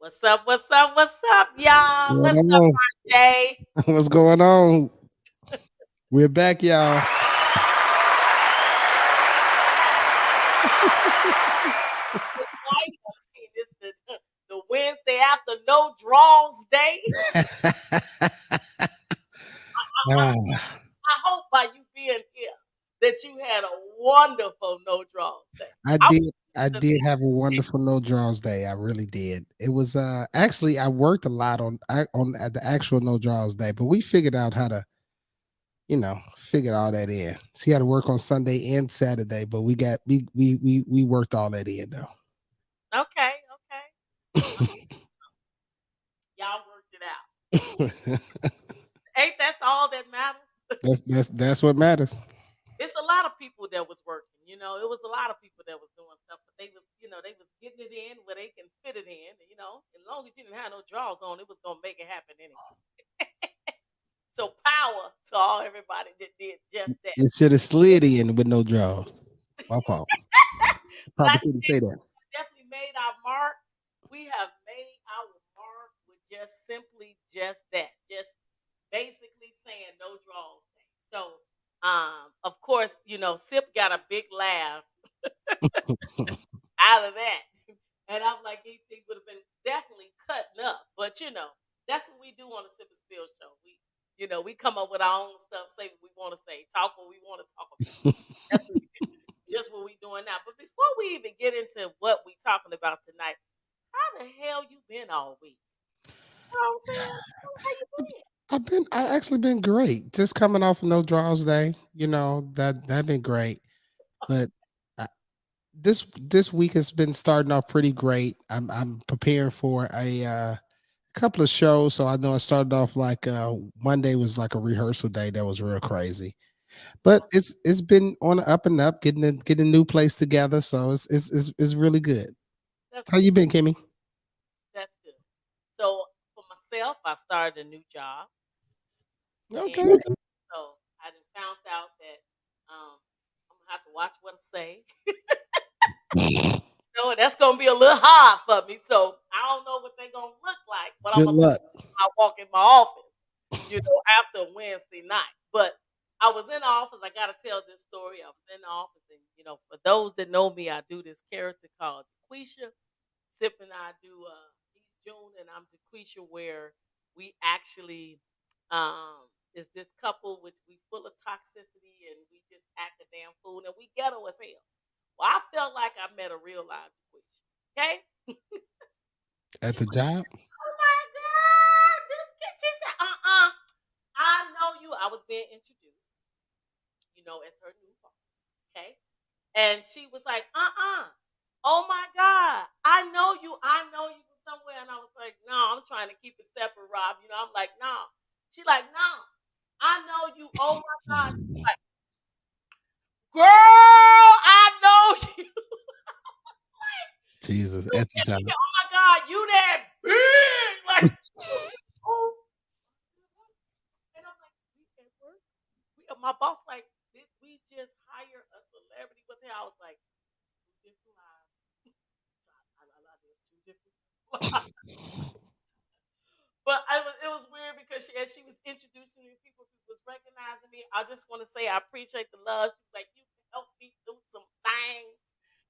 What's up? What's up? What's up, What's y'all? going What's up, on? RJ? What's going on? We're back, y'all. Tonight, it's the Wednesday after no draws day. Ah, I hope by you being here that you had a wonderful no draws day. I I did. I was did have a wonderful no draws day. I really did. It was actually I worked a lot on at the actual no draws day, but we figured out how to figure all that in. So you had to work on Sunday and Saturday, but we worked all that in though. okay. Okay, y'all worked it out. Ain't that's all that matters? that's what matters. It's a lot of people that was working. It was a lot of people that was doing stuff, but they was getting it in where they can fit it in. As long as you didn't have no draws on, it was gonna make it happen anyway. So power to all everybody that did just that. It should have slid in with no draws. My fault. But I Probably couldn't say that. definitely made our mark. We have made our mark with just simply just that. Just basically saying no draws thing. So of course, Sip got a big laugh out of that. And I'm like, he would have been definitely cutting up. But that's what we do on the Sip and Spill show. We come up with our own stuff, say what we want to say, talk what we want to talk about. That's just what we doing now. But before we even get into what we talking about tonight, how the hell you been all week? You know what I'm saying? How you been? I actually been great. Just coming off of no draws day, that been great. But I, this week has been starting off pretty great. I'm preparing for a couple of shows, so I know it started off like Monday was like a rehearsal day that was real crazy. But Oh, it's been on the up and up, getting a new place together, so it's really good. that's How good. you been, Kimmy? That's good. So for myself, I started a new job, and Okay. so I done found out that I'm gonna have to watch what I say. That's gonna be a little hard for me. So I don't know what they're gonna look like, but I'm Good gonna luck. I walk in my office, after Wednesday night. But I was in the office. I gotta tell this story. I was in the office, and for those that know me, I do this character called Jaquisha. Sip and I do he's June and I'm Jaquisha, where we actually is this couple which we full of toxicity and we just act a damn fool and we ghetto as hell. Well, I felt like I met a real live Jaquisha. Okay? At She the was, job? oh my God, this kid. She said, I know you. I was being introduced, as her new boss. Okay. And she was like, oh my God, I know you from somewhere. And I was like, no, I'm trying to keep it separate, Rob. I'm like, no. She like, no, I know you. Oh my God. She's like, girl, I know you. Jesus, You at the get job. me here. Oh my God, you that big. Like, oh. And I'm like, we at work. My boss like, did we just hire a celebrity? What the hell? I was like, two different lives. I live two different lives. But it was weird because as she was introducing me, people was recognizing me. I just want to say I appreciate the love. She was like, you helped me do some things.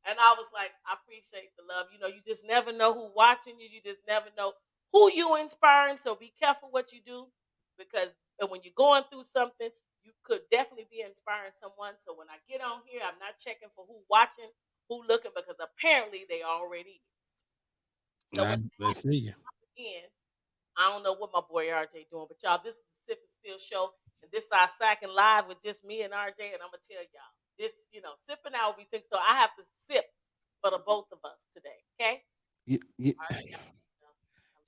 And I was like, I appreciate the love. You just never know who watching you. You just never know who you inspiring. So be careful what you do because when you're going through something, you could definitely be inspiring someone. So when I get on here, I'm not checking for who watching, who looking, because apparently they already is. So I, with I that, see you. again, I don't know what my boy RJ doing, but y'all, this is the Sip and Spill show, and this is our second live with just me and RJ, and I'm gonna tell y'all this, sipping out will be six, so I have to sip for the both of us today. Okay? You, you, All right.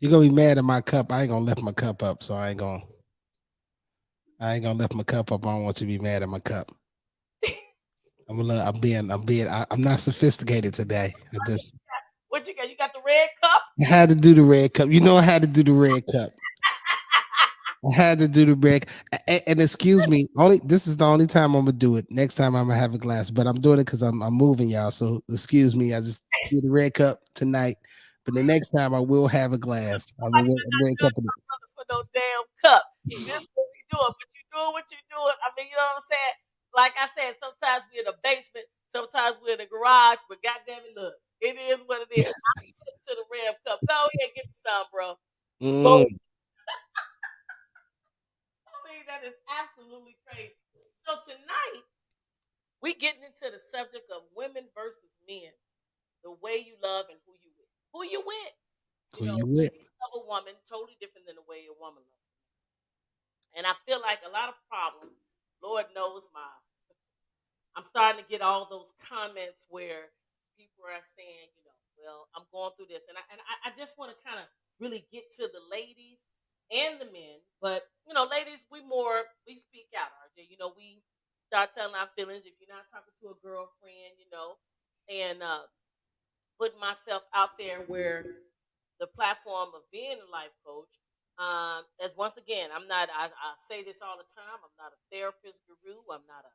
you're gonna be mad at my cup. I ain't gonna lift my cup up, so I ain't gonna lift my cup up. I don't want you to be mad at my cup. I'm not sophisticated today. What you got? You got the red cup? I had to do the red cup. I had to do the red cup. I had to do the red. And excuse me, only this is the only time I'm gonna do it. Next time I'm gonna have a glass, but I'm doing it because I'm moving y'all. So excuse me. I just did the red cup tonight. but the next time I will have a glass. Somebody better I'm not wearing judge company. my brother for no damn cup. This is what we doing, but you doing what you doing. I mean, you know what I'm saying? Like I said, sometimes we're in the basement, sometimes we're in the garage, but goddamn it, look, it is what it is. I'm to the ram cup. Go ahead, give me some, bro. Go. Mm, I mean, that is absolutely crazy. So tonight we getting into the subject of women versus men, the way you love and who you with. Who you with? You who know, you with? love a woman totally different than the way a woman loves. And I feel like a lot of problems, Lord knows I'm starting to get all those comments where people are saying, you know, well, I'm going through this. And I just want to kind of really get to the ladies and the men. But, you know, ladies, we speak out, RJ. You know, we start telling our feelings if you're not talking to a girlfriend, you know, and putting myself out there where the platform of being a life coach. As once again, I say this all the time. I'm not a therapist guru. I'm not a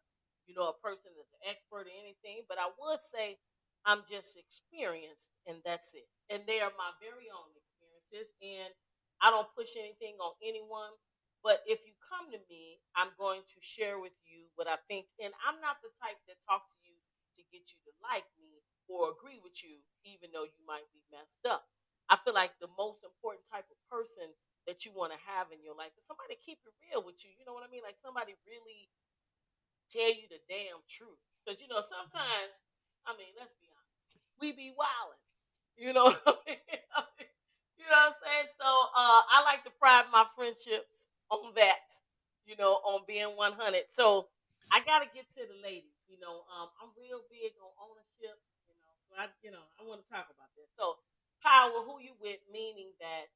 person that's an expert in anything. But I would say I'm just experienced, and that's it. And they are my very own experiences. And I don't push anything on anyone. But if you come to me, I'm going to share with you what I think. And I'm not the type that talk to you to get you to like me or agree with you, even though you might be messed up. I feel like the most important type of person that you want to have in your life is somebody keep it real with you. You know what I mean? Like somebody really tell you the damn truth. Because sometimes, I mean, let's be honest, we be wilding. You know what I mean? You know what I'm saying? So I like to pride my friendships on that, on being 100. So I got to get to the ladies. I'm real big on ownership. So I want to talk about this. So power, who you with, meaning that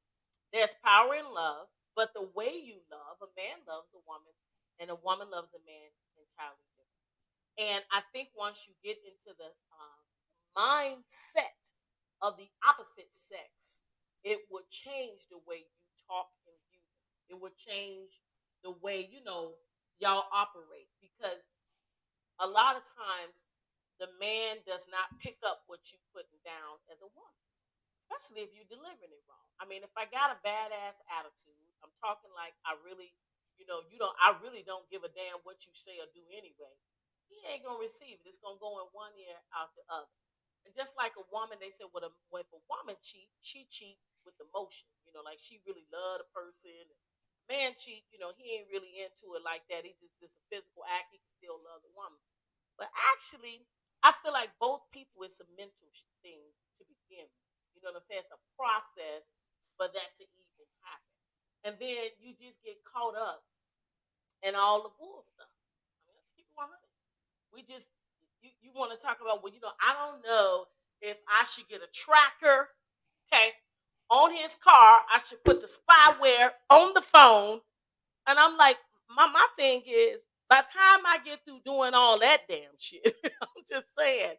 there's power in love, but the way you love, a man loves a woman, and a woman loves a man entirely different. And I think once you get into the mindset of the opposite sex, it would change the way you talk and view them. It would change the way, y'all operate. Because a lot of times the man does not pick up what you putting down as a woman, especially if you're delivering it wrong. I mean, if I got a badass attitude, I'm talking like I really, I really don't give a damn what you say or do anyway. He ain't gonna receive it. It's gonna go in one ear out the other. And just like a woman, they said, if a woman cheat, she cheat with emotion. Like she really love the person. Man cheat, he ain't really into it like that. He just a physical act. He can still love the woman. But actually, I feel like both people it's a mental thing to begin with. You know what I'm saying? It's a process for that to even happen. And then you just get caught up in all the bull stuff. I mean, let's keep it 100. We just, you want to talk about, well, I don't know if I should get a tracker, okay, on his car. I should put the spyware on the phone. And I'm like, my thing is, by the time I get through doing all that damn shit, I'm just saying,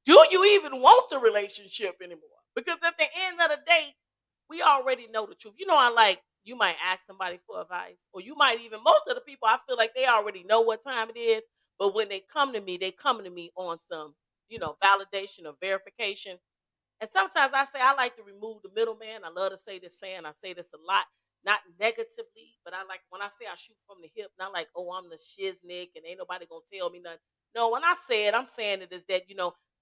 do you even want the relationship anymore? Because at the end of the day, we already know the truth. I like you might ask somebody for advice, or you might even most of the people I feel like they already know what time it is. But when they come to me, they come to me on some, validation or verification. And sometimes I say I like to remove the middleman. I love to say this saying. I say this a lot, not negatively, but I like when I say I shoot from the hip, not like, oh, I'm the shiznick and ain't nobody gonna tell me nothing. No, when I say it, I'm saying it is that,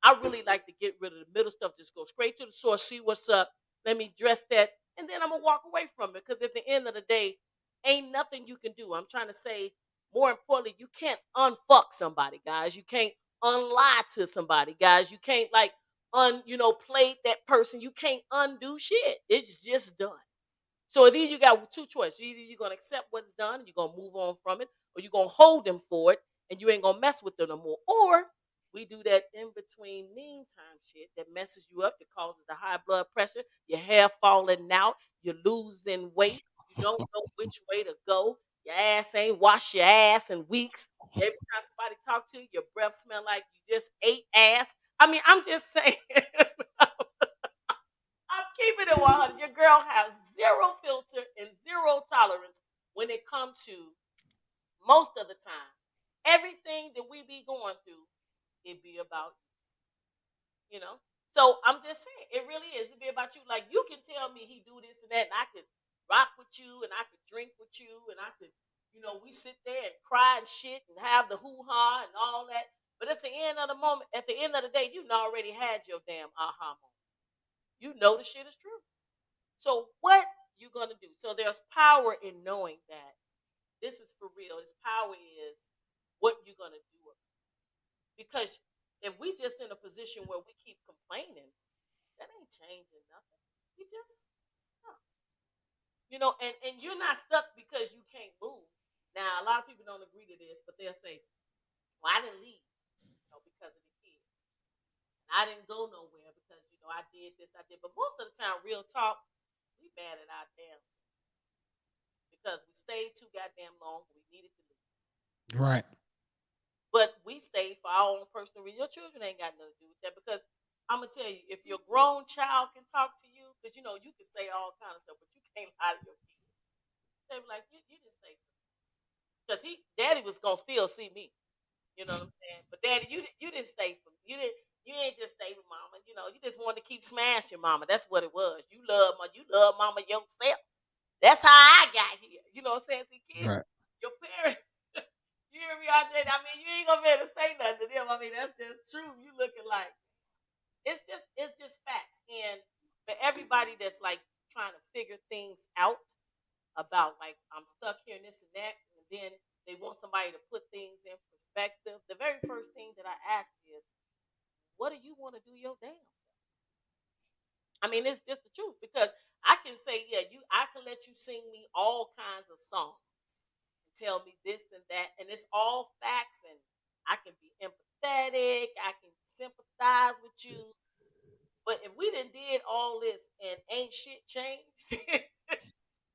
I really like to get rid of the middle stuff, just go straight to the source, see what's up, let me dress that, and then I'm gonna walk away from it. Because at the end of the day, ain't nothing you can do. I'm trying to say more importantly, you can't unfuck somebody, guys. You can't unlie to somebody, guys. You can't like played that person. You can't undo shit. It's just done. So either you got two choices. Either you're gonna accept what's done and you're gonna move on from it, or you're gonna hold them for it and you ain't gonna mess with them no more. Or we do that in between meantime shit that messes you up, that causes the high blood pressure, your hair falling out, you're losing weight, you don't know which way to go, your ass ain't washed your ass in weeks. Every time somebody talk to you, your breath smell like you just ate ass. I mean, I'm just saying. I'm keeping it 100. Your girl has zero filter and zero tolerance when it comes to most of the time. Everything that we be going through, it be about you know. So I'm just saying, it really is. It be about you. Like you can tell me he do this and that, and I could rock with you, and I could drink with you, and I could, we sit there and cry and shit and have the hoo ha and all that. But at the end of the moment, at the end of the day, you done already had your damn aha moment. You know the shit is true. So what you gonna do? So there's power in knowing that this is for real. This power is what you're gonna do. Because if we just in a position where we keep complaining, that ain't changing nothing. You just stuck. And you're not stuck because you can't move. Now a lot of people don't agree to this, but they'll say, well, I didn't leave, because of the kids. And I didn't go nowhere because, I did this, I did. But most of the time, real talk, we mad at our damn selves because we stayed too goddamn long when we needed to leave. Right. But we stayed for our own personal reason. Your children ain't got nothing to do with that because I'm gonna tell you, if your grown child can talk to you, because you can say all kind of stuff, but you can't lie to your kids. They be like, you didn't stay because daddy was gonna still see me. You know what I'm saying? But daddy, you didn't stay for me. You ain't just stay with mama. You just wanted to keep smashing mama. That's what it was. You love mama yourself. That's how I got here. You know what I'm saying? See, kids, Right. your parents. You hear me, RJ? I mean, you ain't gonna be able to say nothing to them. I mean, that's just true. You looking like it's just facts. And for everybody that's like trying to figure things out about like I'm stuck here and this and that, and then they want somebody to put things in perspective. The very first thing that I ask is, what do you want to do your damn self? I mean, it's just the truth because I can say, yeah, I can let you sing me all kinds of songs and tell me this and that, and it's all facts, and I can be empathetic, I can sympathize with you. But if we did all this and ain't shit changed,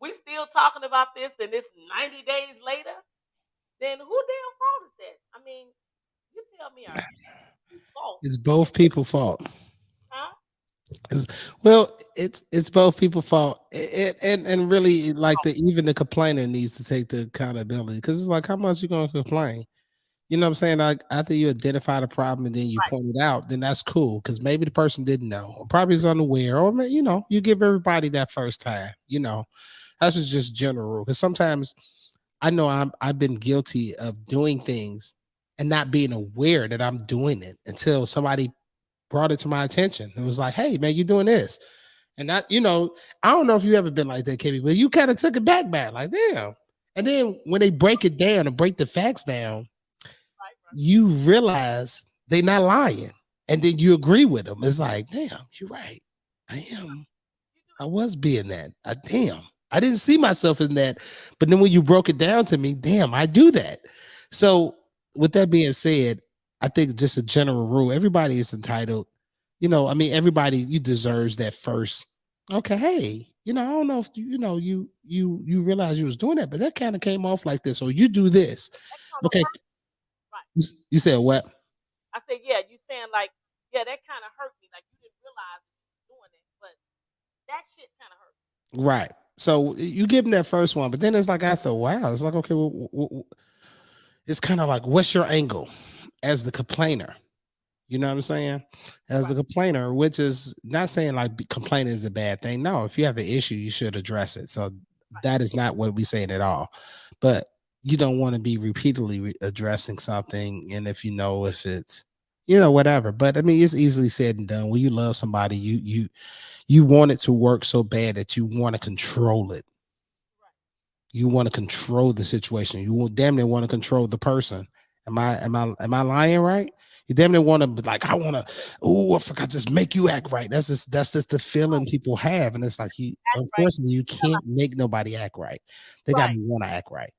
we still talking about this, then this 90 days later, then who damn fault is that? I mean, you tell me, our fault, It's both people's fault. huh? Well, it's both people's fault, and really, like even the complainer needs to take the accountability because it's like, how much you gonna complain? You know what I'm saying? Like after you identify the problem and then you Right, point it out, then that's cool because maybe the person didn't know, or probably is unaware, or you give everybody that first time. That's just general rule. Because sometimes I know I've been guilty of doing things and not being aware that I'm doing it until somebody brought it to my attention. It was like, hey man, you're doing this. And I don't know if you ever been like that, KB, but you kind of took it back bad, like damn. And then when they break it down and break the facts down, right, right. you realize they're not lying. And then you agree with them. It's like, damn, you're right. I am. You do I it. was being that. Damn. I didn't see myself in that. But then when you broke it down to me, damn, I do that. So with that being said, I think just a general rule, everybody is entitled. I mean, everybody you deserves that first. Okay, hey, I don't know if you realize you was doing that, but that kind of came off like this, or you do this. That kind of Okay, hurt. Right. you said what? I said, yeah, you saying like, yeah, that kind of hurt me. Like you didn't realize you were doing it, but that shit kind of hurt. Right. So you give them that first one, but then it's like after a while, it's like, okay, well, it's kind of like, what's your angle as the complainer? You know what I'm saying? As the Right, complainer, which is not saying like complaining is a bad thing. No, if you have an issue, you should address it. So right, that is not what we're saying at all. But you don't want to be repeatedly addressing something, and if if it's whatever. But I mean, it's easily said and done. When you love somebody, you want it to work so bad that you want to control it. right. You want to control the situation. You will damn near want to control the person. Am I lying, right? You damn near want to be like, I want to, oh, I forgot, just make you act right. That's just the feeling Right. people have. And it's like Act right. unfortunately, you can't make nobody act right. They gotta Right. want to act right.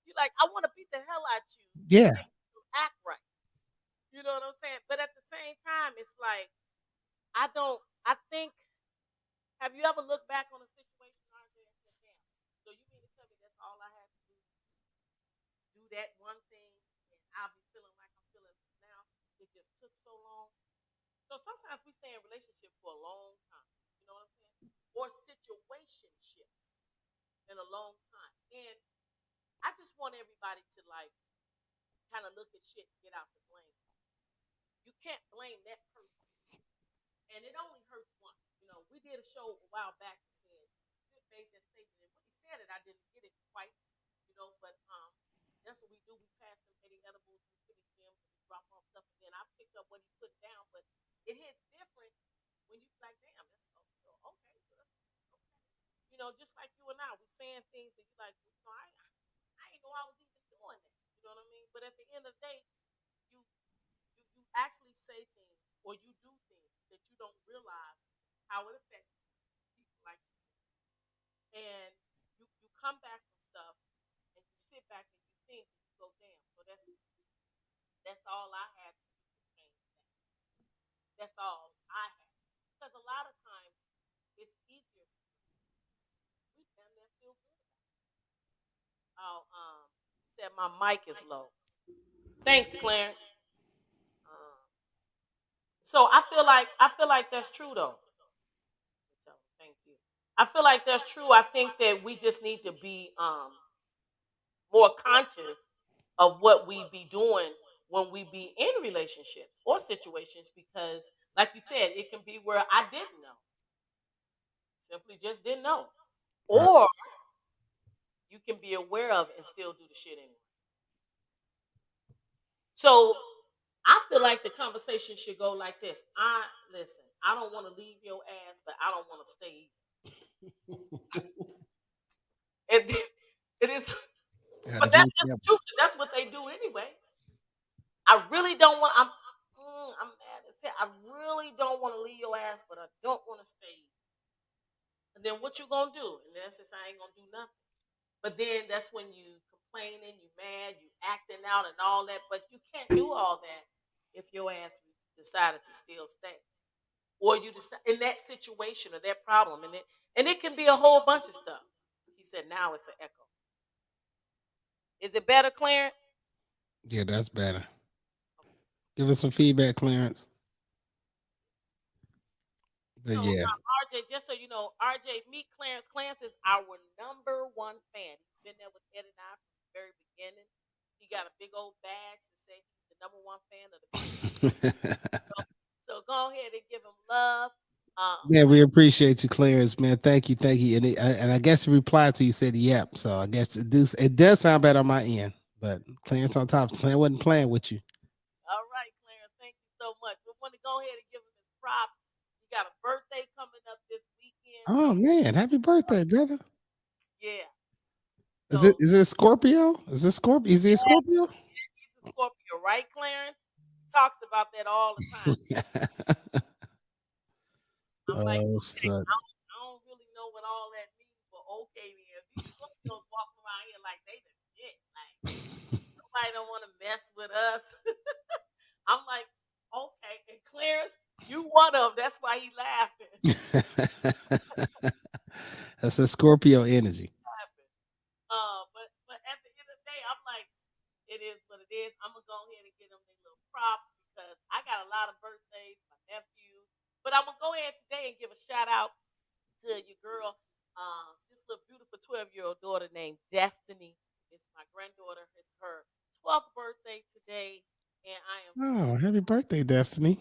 You like, I want to beat the hell out you and Yeah. make you act right. You know what I'm saying? But at the same time, it's like I don't. I think. Have you ever looked back on a situation, RJ, and said, "Damn, so you mean to tell me that's all I had to do that one thing, and I'll be feeling like I'm feeling now? It just took so long." So sometimes we stay in relationships for a long time. You know what I'm saying? Or situationships in a long time. And I just want everybody to like kind of look at shit and get out the blame. You can't blame that person. and it only hurts once. We did a show a while back that said Sid made that statement, and when he said it, I didn't get it quite, but that's what we do. We pass them Eddie edibles to the gym, we drop off stuff, and then I pick up what he put down. But it hits different when you like, damn, that's so okay, so that's okay. Just like you and I, we saying things that you like. I didn't know I was even doing that. You know what I mean? But at the end of the day, you you actually say things or you do things that you don't realize how it affects people, like you said. And you come back from stuff and you sit back and you think and you go, damn. So that's all I had to do to change that. That's all I had. Because a lot of times it's easier to we damn near feel good about it. Oh, said my mic is low. Thanks, Clarence. So I feel like that's true though. Thank you. I feel like that's true. I think that we just need to be more conscious of what we be doing when we be in relationships or situations because like you said, it can be where I didn't know. Simply just didn't know. Right. Or you can be aware of it and still do the shit anyway. So I feel like the conversation should go like this. Listen, I don't want to leave your ass, but I don't want to stay. And it is, Gotta but get that's it just the together. truth. That's what they do anyway. I really don't want. I'm mad as hell. I really don't want to leave your ass, but I don't want to stay. And then what you gonna do? And that's just I ain't gonna do nothing. But then that's when you complaining, you mad, you acting out and all that. But you can't do all that if your ass decided to still stay, or you decide in that situation or that problem, and it can be a whole bunch of stuff. He said, "Now it's an echo. Is it better, Clarence?" Yeah, that's better. Give us some feedback, Clarence. But yeah. RJ, just so you know, RJ, meet Clarence. Clarence is our number one fan. He's been there with Ed and I from the very beginning. He got a big old badge to say he's the number one fan of the so go ahead and give him love. Yeah, we Clarence, appreciate you, Clarence, man. Thank you, thank you. And I guess he replied to you said, "Yep." So I guess it does sound better on my end. But Clarence on top, Clarence wasn't playing with you. all right, Clarence, thank you so much. We want to go ahead and give him his props. He got a birthday coming up this weekend. Oh man, happy birthday, brother! Yeah. Is it So is it Scorpio? Is it Scorpio? Is he a yeah, Scorpio? he's a Scorpio, right, Clarence? He talks about that all the time. I'm like, Oh, okay, I sucks. don't really know what all that means, but okay then. These Scorpios walking around here like they the shit. Like nobody don't want to mess with us. I'm like, okay, and Clarence, you one of them. That's why he laughing. That's a Scorpio energy. Laughing. But at the end of the day, I'm like, it is what it is. I'm gonna go ahead and give them their little props because I got a lot of birthdays, my nephew. But I'm gonna go ahead today and give a shout out to your girl, this little beautiful 12-year-old daughter named Destiny. It's my granddaughter. It's her 12th birthday today, and I am so Oh, happy birthday, Destiny.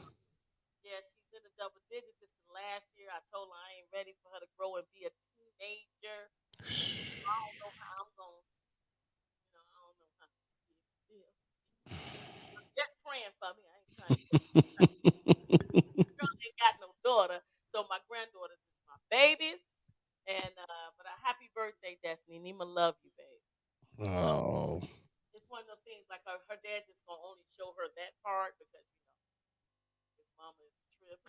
yeah. She's in the double digits. This is the last year. I told her I ain't ready for her to grow and be a teenager. I don't know how I'm gonna, I don't know how. Yeah, just praying for me. I ain't trying to. Girl ain't got no daughter, so my granddaughters is my babies. And but a happy birthday, Destiny. Nima love you, babe. So Oh. it's one of those things like her dad just gonna only show her that part because his mama is a trip.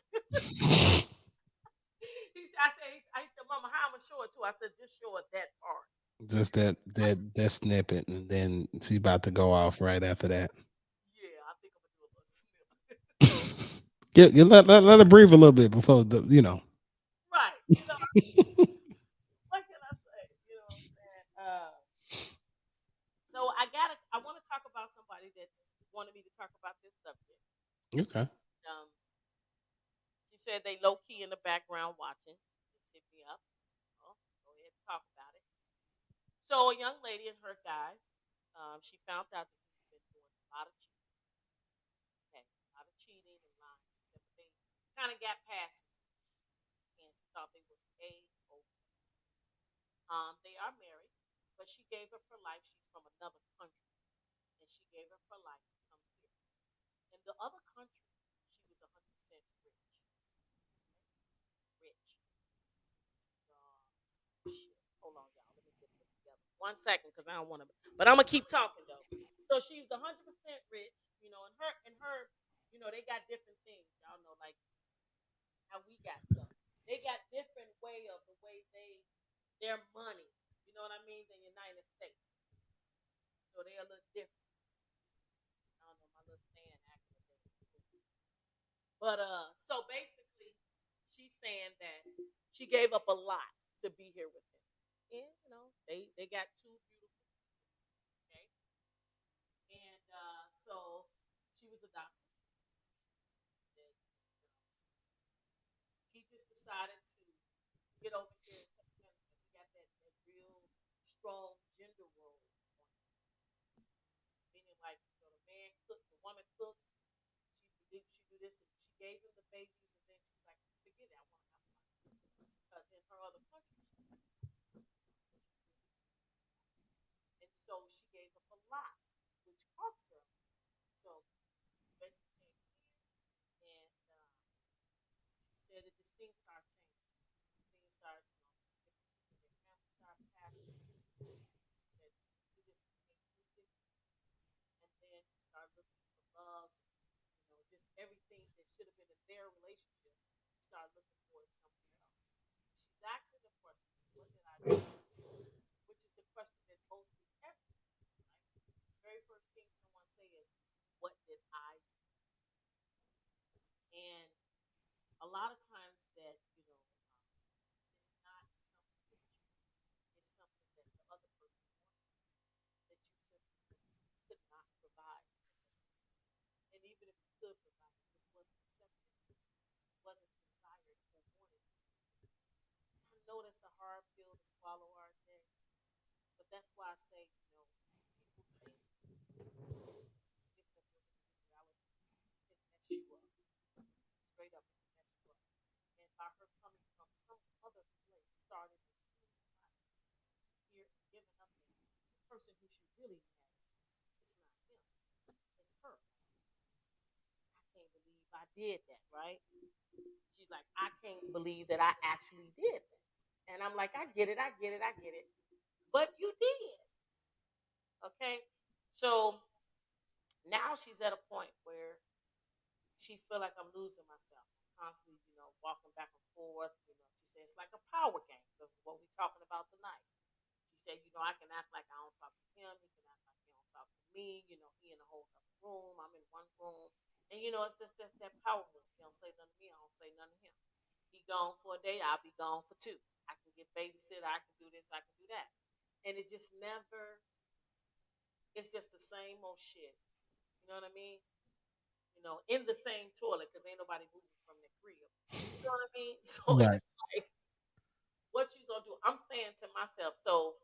I said, Mama, how am I show it to? I said, just show her that part. Just that snippet, and then she's about to go off right after that. Yeah, I think I'm gonna do a little snip. So Let her breathe a little bit before the. right, what can I say? You know what I'm saying? So I want to talk about somebody that's wanted me to talk about this subject. Okay. Um, she said they low key in the background watching. Just hit me up. Oh, go ahead and talk about it. So a young lady and her guy, she found out that he's been doing a lot of cheating. Okay, a lot of cheating and lying. kind of got past me, and she thought they was a. They are married, but she gave up her life. She's from another country, and she gave up her life to come here. In the other country, she was 100% rich. Rich. Shit. Hold on, y'all. Let me get this together. 1 second, because I don't want to. But I'm gonna keep talking though. So she's 100% rich. They got different things. Y'all know, like how we got stuff. They got different way of the way their money. You know what I mean? Than United States. So they a little different. I don't know, my little stand acting today. But so basically, she's saying that she gave up a lot to be here with him, and they got two beautiful, okay, and so she was a doctor. That he just decided to get over here and take him. He got that real strong gender role, meaning like the man cooked, the woman cooked. She do this, and she gave him the babies, and then she was like, forget it, I want to have a life. Because in her other country, and so she gave up a lot, which cost her. So basically came here, and she said that this thing started changing. Things started, different people, their family started passing. She said he just became too different, and then he started looking for love. Just everything that should have been in their relationship, he started looking for it somewhere else. She's asking the question, "What did I do?" Which is the question that mostly everyone, right? The very first thing someone says is, "What did I do?" And a lot of times that it's not something that it's something that the other person wants that you simply could not provide. And even if you could provide, it just wasn't accepted, wasn't desired or wanted. I know that's a hard pill to swallow, RJ, but that's why I say, people change. Giving up your individuality can mess you up. Straight up, it can mess you up. And by her coming from some other place, starting a new life here and giving up the person who she really married, it's not him, it's her. I can't believe I did that, right? She's like, I can't believe that I actually did that. And I'm like, I get it, I get it, I get it. But you did. Okay. So now she's at a point where she feel like I'm losing myself. I'm constantly, walking back and forth. She said it's like a power game. This is what we're talking about tonight. She said, I can act like I don't talk to him. He can act like he don't talk to me. He in a whole other room. I'm in one room. And it's just that power move. He don't say nothing to me. I don't say nothing to him. He gone for a day. I'll be gone for two. I can get babysitter. I can do this. I can do that. And it just never. It's just the same old shit. You know what I mean? In the same toilet because ain't nobody moving from the crib. You know what I mean? So Right. it's like, what you gonna do? I'm saying to myself, so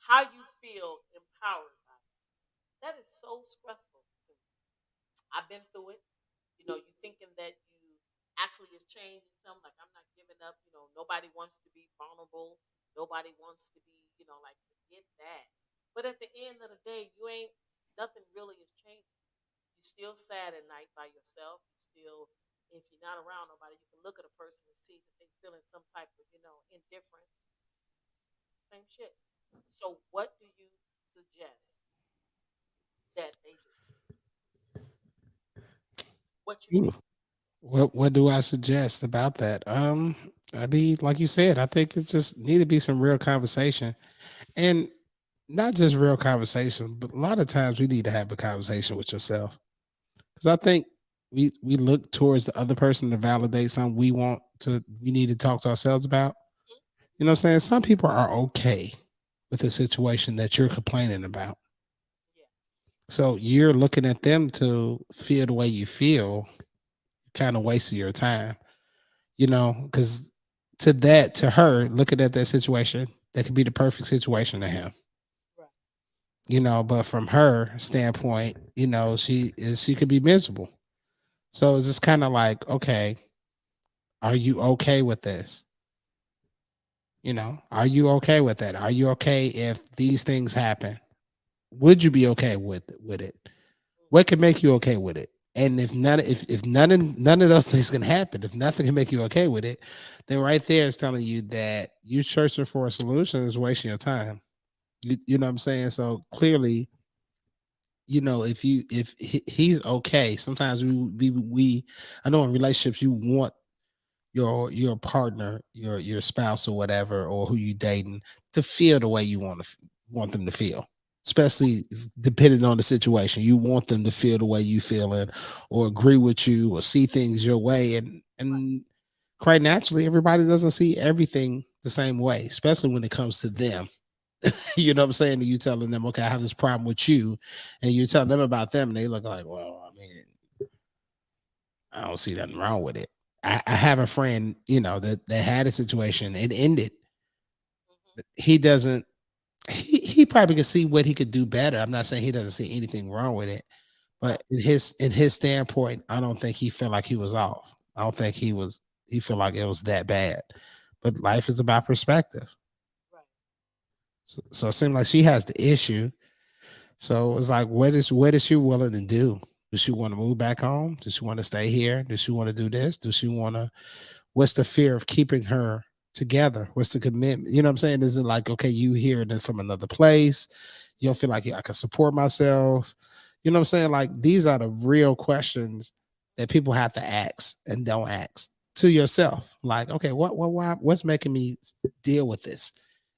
how you feel empowered by that is so stressful to me. I've been through it. You thinking that you actually is changing something. Like I'm not giving up. Nobody wants to be vulnerable. Nobody wants to be, like forget that. But at the end of the day, you ain't nothing really is changing. You still sad at night by yourself. You still, if you're not around nobody, you can look at a person and see that they're feeling some type of, indifference. Same shit. So, what do you suggest that they do? What you Ooh. think? What do I suggest about that? I mean, like you said, I think it's just need to be some real conversation, and not just real conversation, but a lot of times we need to have a conversation with yourself because I think we look towards the other person to validate something we need to talk to ourselves about. Hmm? You know what I'm saying? Some people are okay with the situation that you're complaining about. Yeah, So you're looking at them to feel the way you feel, kind of wasting your time, because to her, looking at that situation, that could be the perfect situation to him. right. But from her standpoint, she could be miserable. So it's just kind of like, okay, are you okay with this? Are you okay with that? Are you okay if these things happen? Would you be okay with it? What can make you okay with it? And if none of those things can happen, if nothing can make you okay with it, then right there is telling you that you searching for a solution is wasting your time. You know what I'm saying? So clearly, if he's okay, sometimes we I know in relationships you want your partner, your spouse or whatever, or who you dating to feel the way you want them to feel. Especially depending on the situation, you want them to feel the way you feeling, or agree with you, or see things your way, and quite naturally, everybody doesn't see everything the same way, especially when it comes to them. You know what I'm saying? And you telling them, okay, I have this problem with you, and you tell them about them, and they look like, well, I mean, I don't see nothing wrong with it. I have a friend, that had a situation. It ended. Mm-hmm. He doesn't. He probably could see what he could do better. I'm not saying he doesn't see anything wrong with it, Right. but in his standpoint, I don't think he felt like he was off. I don't think he was. He felt like it was that bad. But life is about perspective. Right. So it seemed like she has the issue. So it's like, what is she willing to do? Does she want to move back home? Does she want to stay here? Does she want to do this? Does she want to what's the fear of keeping her together? What's the commitment? You know what I'm saying? Is it like, okay, you hear it from another place? You don't feel like I can support myself? You know what I'm saying? Like these are the real questions that people have to ask and don't ask to yourself. Like, okay, what's making me deal with this?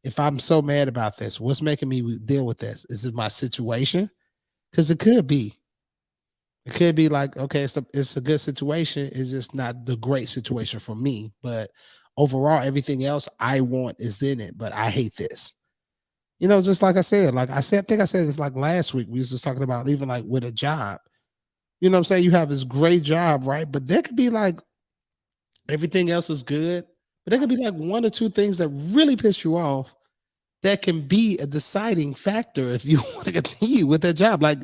If I'm so mad about this, what's making me deal with this? Is it my situation? Because it could be. It could be like, okay, it's a good situation. It's just not the great situation for me. But overall, everything else I want is in it. But I hate this. Just like I said, I think I said this like last week. We was just talking about even like with a job. You know what I'm saying? You have this great job, right? But there could be like everything else is good. But there could Right. be like one or two things that really piss you off that can be a deciding factor if you want to continue with that job. Like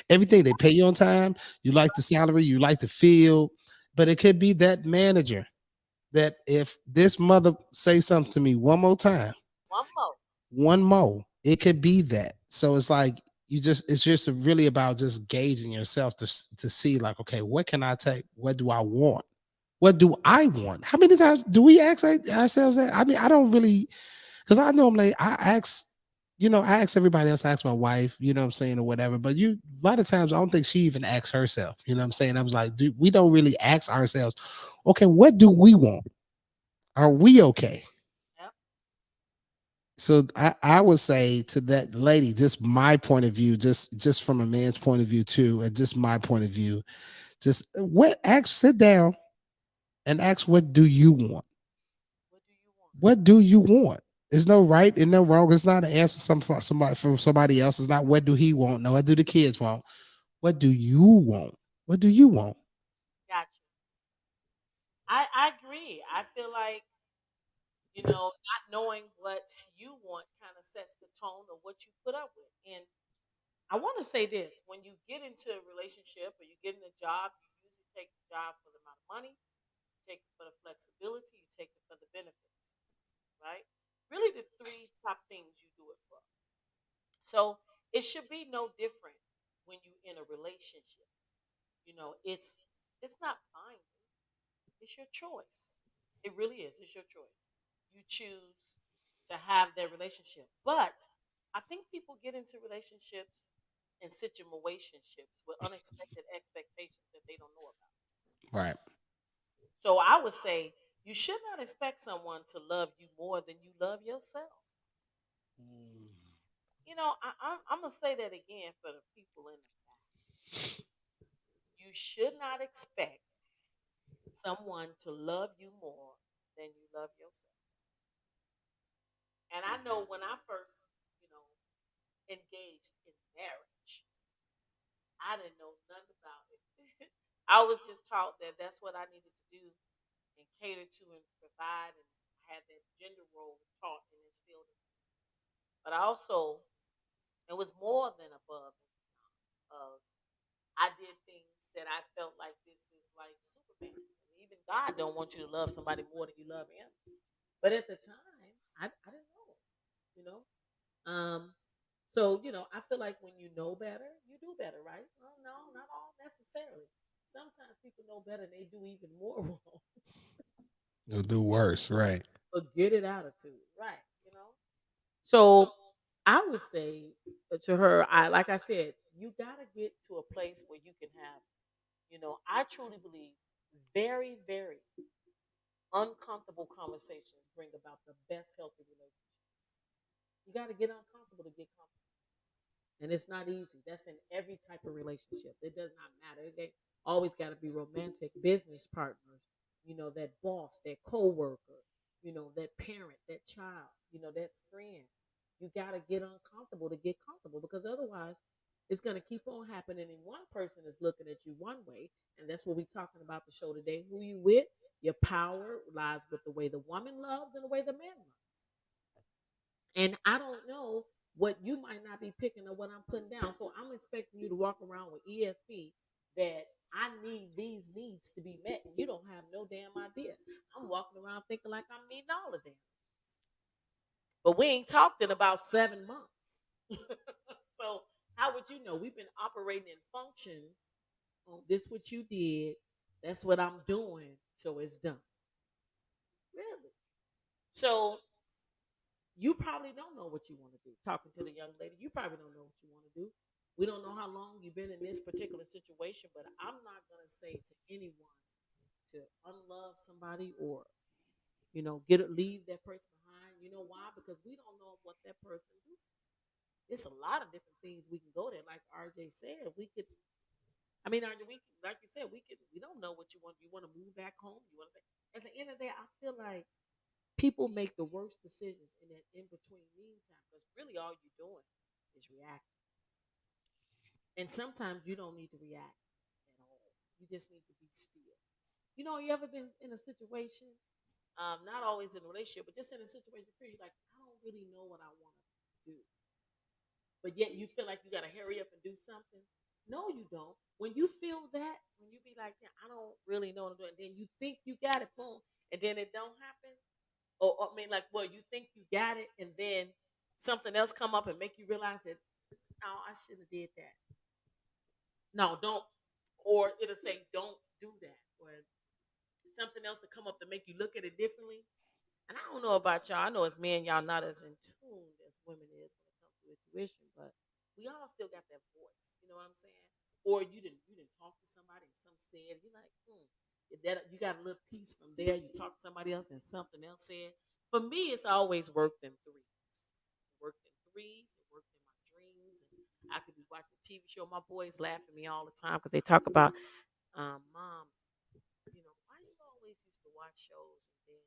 everything, they pay you on time, you like the salary, you like the field, but it could be that manager that if this mother say something to me one more time, One more. one more, it could be that. So it's like it's just really about just gauging yourself to see like, okay, what can I take? What do I want? What do I want? How many times do we ask ourselves that? I mean, I don't really because I normally I ask, I ask everybody else, I ask my wife, you know what I'm saying, or whatever. But a lot of times I don't think she even asks herself. You know what I'm saying? I was like, dude, we don't really ask ourselves, okay, what do we want? Are we okay? Yep. So I would say to that lady, just my point of view, just from a man's point of view too, and just my point of view, just sit down and ask what do you want? What do you want? What do you want? There's no right and no wrong. It's not an answer somebody from somebody else. It's not what do he want? No, what do the kids want? What do you want? What do you want? Gotcha. I agree. I feel like, not knowing what you want kind of sets the tone of what you put up with. And I want to say this: when you get into a relationship or you get in a job, you usually take the job for the amount of money, you take it for the flexibility, you take it for the benefits, right? Really, the three top things you do it for. So it should be no different when you in a relationship. It's not binding. It's your choice. It really is. It's your choice. You choose to have that relationship. But I think people get into relationships and situationships with unexpected expectations that they don't know about. Right. So I would say you should not expect someone to love you more than you love yourself. I'm gonna say that again for the people in the back. You should not expect someone to love you more than you love yourself. And I know when I first, you know, engaged in marriage, I didn't know nothing about it. I was just taught that that's what I needed to do and cater to and provide, and had that gender role taught and instilled in me. But I also, it was more than above and beyond. I did things that I felt like this is like God don't want you to love somebody more than you love him. But at the time, I didn't know, you know. So I feel like when you know better, you do better, right? Well, no, not all necessarily. Sometimes people know better and they do even more wrong. You'll do worse, right? But get it attitude, right? So I would say to her, I like I said, you gotta get to a place where you can have, I truly believe very, very uncomfortable conversations bring about the best healthy relationships. You got to get uncomfortable to get comfortable. And it's not easy. That's in every type of relationship. It does not matter. They always got to be romantic, business partners, that boss, that coworker, that parent, that child, that friend. You got to get uncomfortable to get comfortable because otherwise it's going to keep on happening. And one person is looking at you one way. And that's what we're talking about the show today. Who you with? Your power lies with the way the woman loves and the way the man loves. And I don't know what you might not be picking up what I'm putting down. So I'm expecting you to walk around with ESP that I need these needs to be met, and you don't have no damn idea. I'm walking around thinking like I'm meeting all of them. But we ain't talked in about 7 months. So how would you know? We've been operating in function on this what you did. That's what I'm doing. So it's done. Really? So you probably don't know what you want to do. Talking to the young lady, you probably don't know what you want to do. We don't know how long you've been in this particular situation, but I'm not going to say to anyone to unlove somebody or leave that person behind. You know why? Because we don't know what that person is. It's a lot of different things we can go there. Like RJ said, we could. I mean, RJ, like you said, we could. We don't know what you want. You want to move back home. You want to say. At the end of the day, I feel like people make the worst decisions in that in between meantime because really all you're doing is reacting. And sometimes you don't need to react at all. You just need to be still. You ever been in a situation, not always in a relationship, but just in a situation where you're like, I don't really know what I want to do. But yet you feel like you got to hurry up and do something. No, you don't. When you feel that, when you be like, yeah, I don't really know what I'm doing, then you think you got it, boom, and then it don't happen. Or I mean, like, well, you think you got it, and then something else come up and make you realize that, no, I should have did that. No, don't. Or it'll say, don't do that. Or something else to come up to make you look at it differently. And I don't know about y'all. I know as men, y'all not as in tune as women is when it comes to intuition, but we all still got that voice. You know what I'm saying? Or you didn't talk to somebody and some said you're like, that you got a little piece from there. You talk to somebody else and something else said. For me, it's always worked in threes. It worked in threes. It worked in my dreams. And I could be watching a TV show. My boys laugh at me all the time because they talk about, mom, why you always used to watch shows and then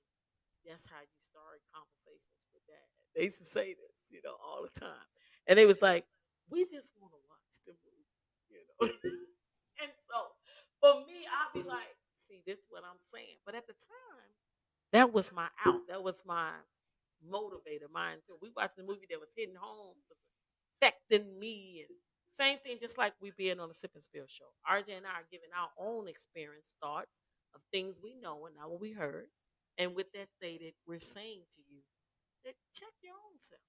that's how you start conversations with dad. They used to say this, all the time. And they was like, we just want to watch the movie. And so for me, I'll be like, see, this is what I'm saying. But at the time, that was my out. That was my motivator, mine too. We watched the movie that was hitting home, was affecting me and same thing, just like we being on the Sip and Spill show. RJ and I are giving our own experience, thoughts of things we know and not what we heard. And with that stated, we're saying to you that check your own self.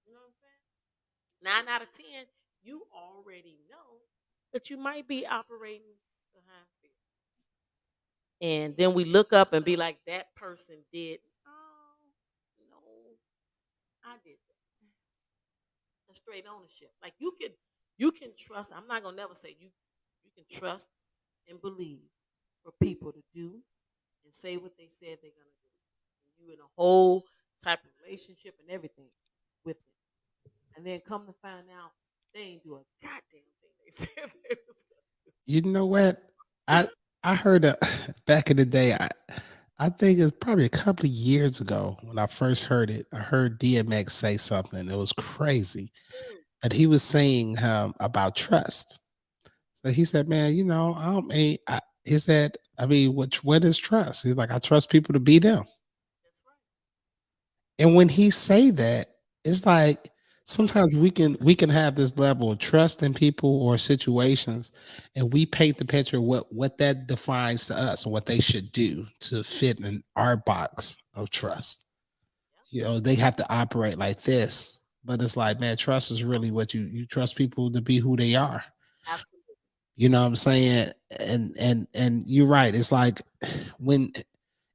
You know what I'm saying? 9 out of 10, you already know that you might be operating behind fear. And then we look up and be like, that person did. Oh, no, I did that. A straight ownership. Like you can trust. I'm not gonna never say you can trust and believe for people to do and say what they said they're gonna do. And you in a whole type of relationship and everything with it. And then come to find out they ain't do a goddamn thing they said they was gonna You know what? I heard back in the day. I think it's probably a couple of years ago when I first heard it. I heard DMX say something. It was crazy, do. and he was saying about trust. So he said, "Man, I don't mean." He said, "I mean, what is trust?" He's like, "I trust people to be them." That's right. And when he say that, it's like sometimes we can have this level of trust in people or situations, and we paint the picture of what that defines to us and what they should do to fit in our box of trust. Yep. They have to operate like this, but it's like, man, trust is really what you trust people to be who they are. Absolutely. You know what I'm saying? And you're right. It's like when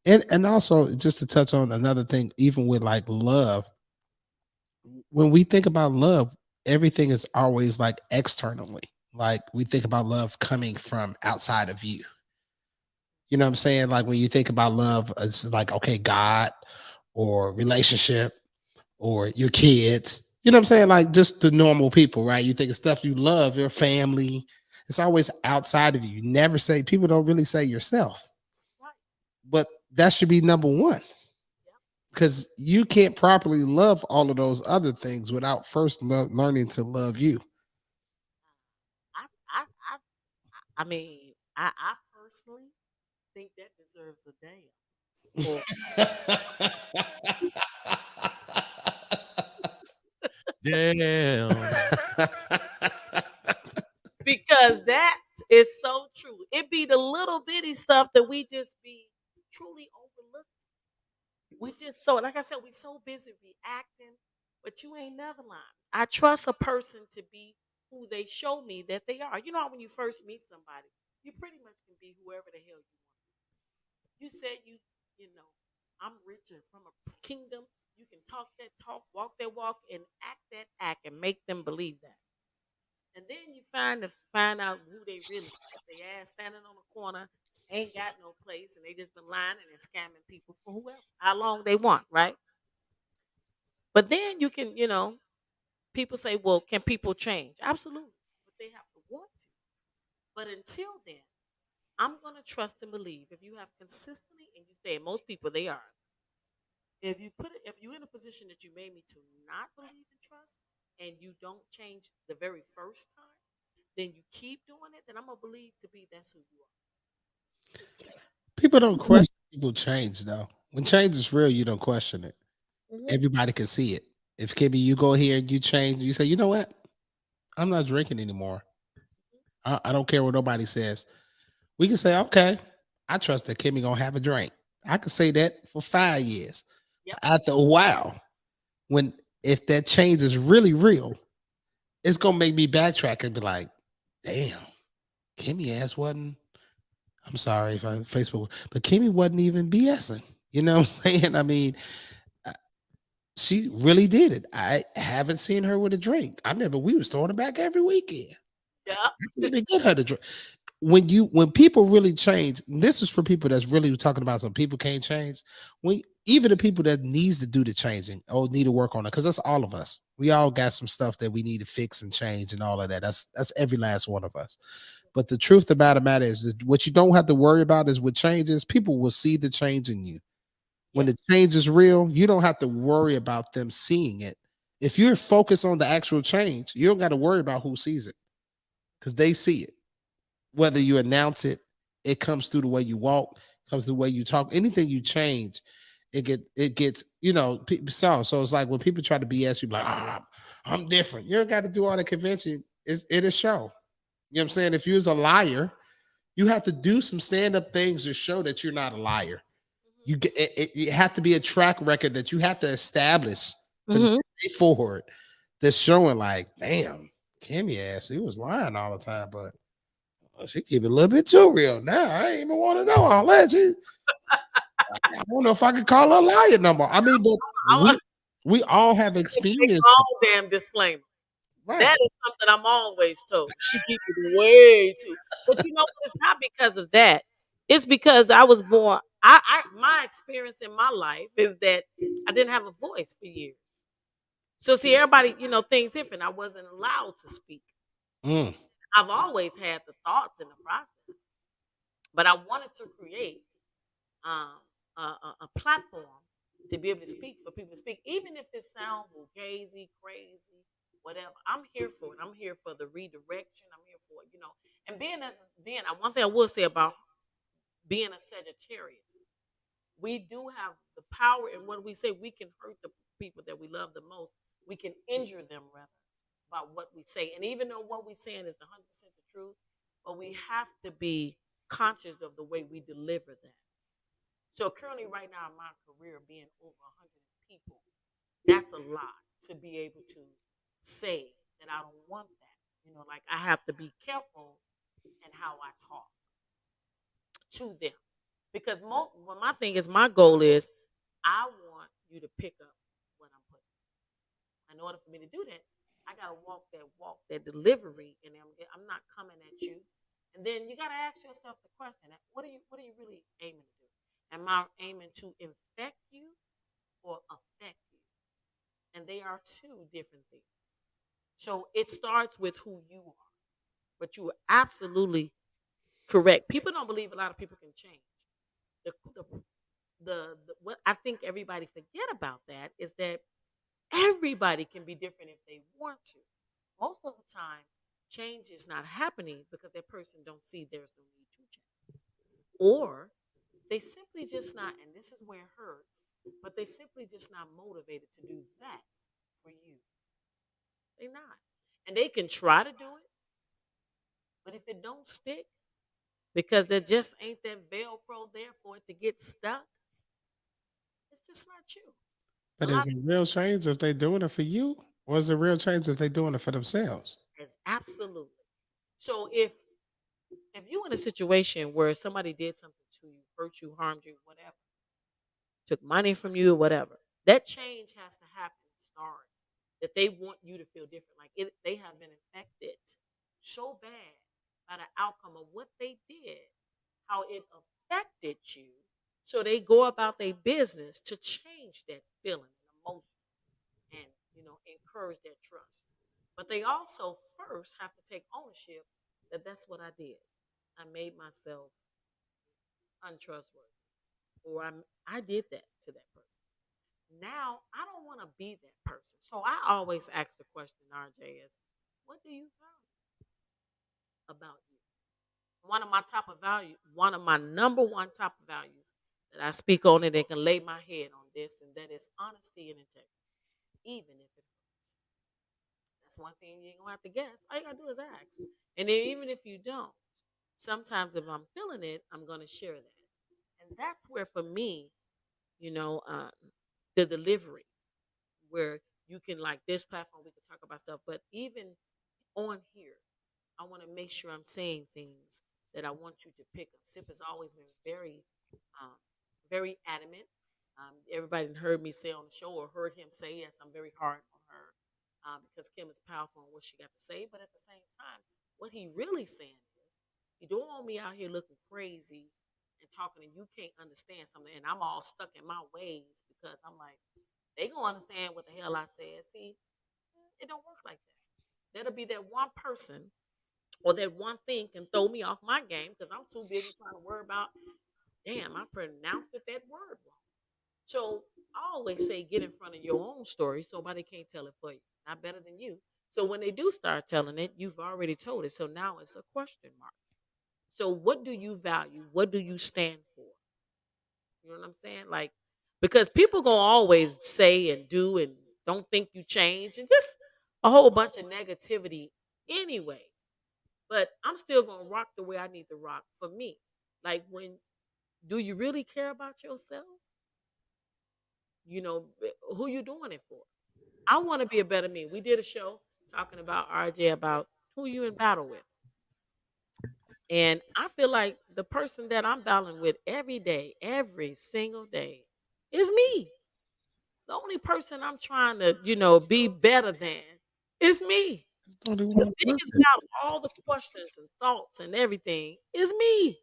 and also just to touch on another thing, even with like love, when we think about love, everything is always like externally. Like we think about love coming from outside of you. You know what I'm saying? Like when you think about love, it's like, okay, God or relationship or your kids. You know what I'm saying? Like just the normal people, right? You think of stuff you love, your family. It's always outside of you. You never say, people don't really say yourself, Right. but that should be number one Yep. because you can't properly love all of those other things without first learning to love you. I, I, I, I personally think that deserves a damn. For Damn. because that is so true. It be the little bitty stuff that we just be truly overlooking. We just so like I said, we so busy reacting, but you ain't never lying. I trust a person to be who they show me that they are. You know how when you first meet somebody, you pretty much can be whoever the hell you want. You said you know, I'm rich and from a kingdom. You can talk that talk, walk that walk, and act that act, and make them believe that. And then you find out who they really are. They ass standing on the corner, ain't got no place, and they just been lying and scamming people for whoever, how long they want, right? But then you can, people say, well, can people change? Absolutely. But they have to want to. But until then, I'm gonna trust and believe if you have consistently and you stay, and most people they are. If you're in a position that you made me to not believe and trust, and you don't change the very first time, then you keep doing it, then I'm gonna believe to be that's who you People don't question people change though. When change is real, you don't question it. are. Everybody can see it. If Kimmy, you go here and you change, you say, you know what? I'm not drinking anymore. I don't care what nobody says. We can say, okay, I trust that Kimmy gonna have a drink. I could say that for 5 years. Yep. After a while, when if that change is really real, it's gonna make me backtrack and be like, damn, Kimmy ass wasn't. I'm sorry if I Facebook, but Kimmy wasn't even BSing. You know what I'm saying? I mean, uh, she really did it. I haven't seen her with a drink. I remember we was throwing it back every weekend. Yep. I couldn't even get her to drink. When people really change, this is for people that's really talking about some people can't change. When even the people that needs to do the changing or need to work on it, because that's all of us. We all got some stuff that we need to fix and change and all of that. That's every last one of us. But the truth about the matter is that what you don't have to worry about is what changes. People will see the change in you. When the Yes. change is real, you don't have to worry about them seeing it. If you're focused on the actual change, you don't got to worry about who sees it because they see it. Whether you announce it, it comes through the way you walk, comes through the way you talk. Anything you change, it gets so it's like when people try to BS you, like, I'm different. You don't got to do all the convention. It is show. You know what I'm saying? If you was a liar, you have to do some stand up things to show that you're not a liar. You get it have to be a track record that you have to establish for the Mm-hmm. day forward that's showing like, damn, Kimmy ass, he was lying all the time, but she keep it a little bit too real now. I ain't even want to know all that. I don't know if I could call her a liar no more. I mean, but I we all have take experienced my that, own damn disclaimer. right? That is something I'm always told. She keep it way too. But you know what? It's not because of that. It's because I was born. My experience in my life is that I didn't have a voice for years. So see, everybody, things different. I wasn't allowed to speak. Mm. I've always had the thoughts in the process, but I wanted to create um, a platform to be able to speak for people to speak, even if it sounds fugazi, crazy, whatever. I'm here for it. I'm here for the redirection. I'm here for it. And one thing I will say about being a Sagittarius, we do have the power in what we say. We can hurt the people that we love the most, we can injure them rather about what we say. And even though what we're saying is 100% the truth, but we have to be conscious of the way we deliver that. So currently, right now in my career, being over 100 people, that's a lot to be able to say that I don't want that. Like I have to be careful in how I talk to them because well, my thing is, my goal is I want you to pick up what I'm putting. In order for me to do that, I gotta walk that delivery, and I'm not coming at you. And then you gotta ask yourself the question: what are you really aiming to do? Am I aiming to infect you or affect you? And they are two different things. So it starts with who you are. But you are absolutely correct. People don't believe a lot of people can change. The, the, what I think everybody forget about that is that everybody can be different if they want to. Most of the time, change is not happening because that person don't see there's no need to change, or they simply just not. And this is where it hurts. But they simply just not motivated to do that for you. They not, and they can try to do it, but if it don't stick, because there just ain't that Velcro there for it to get stuck, it's just not you. A But lot is it real change if they doing it for you, or is it real change if they doing it for themselves? is absolutely. So if you in a situation where somebody did something to you, hurt you, harmed you, whatever, took money from you or whatever, that change has to happen and start. That they want you to feel different. Like they have been infected so bad by the outcome of what they did, how it affected you. So they go about their business to change that feeling and emotion and encourage that trust. But they also first have to take ownership that that's what I did. I made myself untrustworthy, or I did that to that person. Now I don't want to be that person. So I always ask the question, RJ, is what do you value about you? One of my number one top of values that I speak on it and can lay my head on this, and that is honesty and integrity, even if it hurts. That's one thing you ain't gonna have to guess. All you gotta do is ask. And then even if you don't, sometimes if I'm feeling it, I'm gonna share that. And that's where for me, you know, uh, the delivery, where you can like this platform, we can talk about stuff, but even on here, I want to make sure I'm saying things that I want you to pick up. Sip has always been um, very adamant. Everybody heard me say on the show or heard him say, yes, I'm very hard on her because Kim is powerful in what she got to say. But at the same time, what he really saying is, you don't want me out here looking crazy and talking and you can't understand something. And I'm all stuck in my ways because I'm like, they gonna understand what the hell I said. See, it don't work like that. That'll be that one person or that one thing can throw me off my game because I'm too busy trying to worry about, damn, I pronounced that word wrong. So I always say, get in front of your own story so nobody can't tell it for you. Not better than you. So when they do start telling it, you've already told it. So now it's a question mark. So what do you value? What do you stand for? You know what I'm saying? Like, because people gonna always say and do and don't think you change and just a whole bunch of negativity anyway. But I'm still gonna rock the way I need to rock for me. Like when do you really care about yourself? Who you doing it for? I want to be a better me. We did a show talking about RJ about who you in battle with. And I feel like the person that I'm battling with every day, every single day, is me. The only person I'm trying to, be better than is me. Just don't even The want to admit biggest it. battle, all the questions and thoughts and everything is me.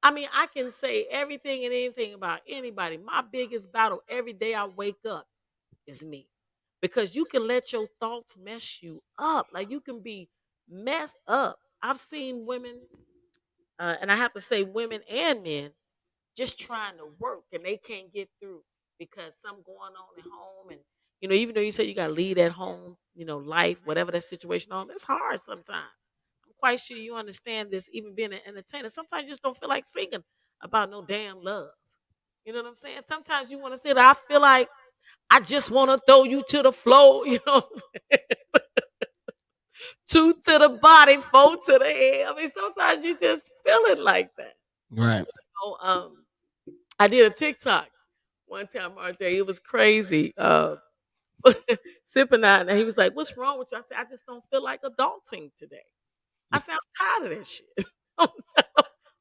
I mean, I can say everything and anything about anybody. My biggest battle every day I wake up is me. Because you can let your thoughts mess you up. Like you can be messed up. I've seen women, and I have to say women and men, just trying to work and they can't get through because something going on at home. And, even though you say you got to lead at home, life, whatever that situation on, it's hard sometimes. I'm quite sure you understand this, even being an entertainer. Sometimes you just don't feel like singing about no damn love. You know what I'm saying? Sometimes you want to say that I feel like I just want to throw you to the floor, you know, two to the body, four to the head. I mean, sometimes you just feel it like that. Right. Oh, I did a TikTok one time, RJ. It was crazy. Sipping out, and he was like, "What's wrong with you?" I said, "I just don't feel like adulting today." I said, "I'm tired of this shit. I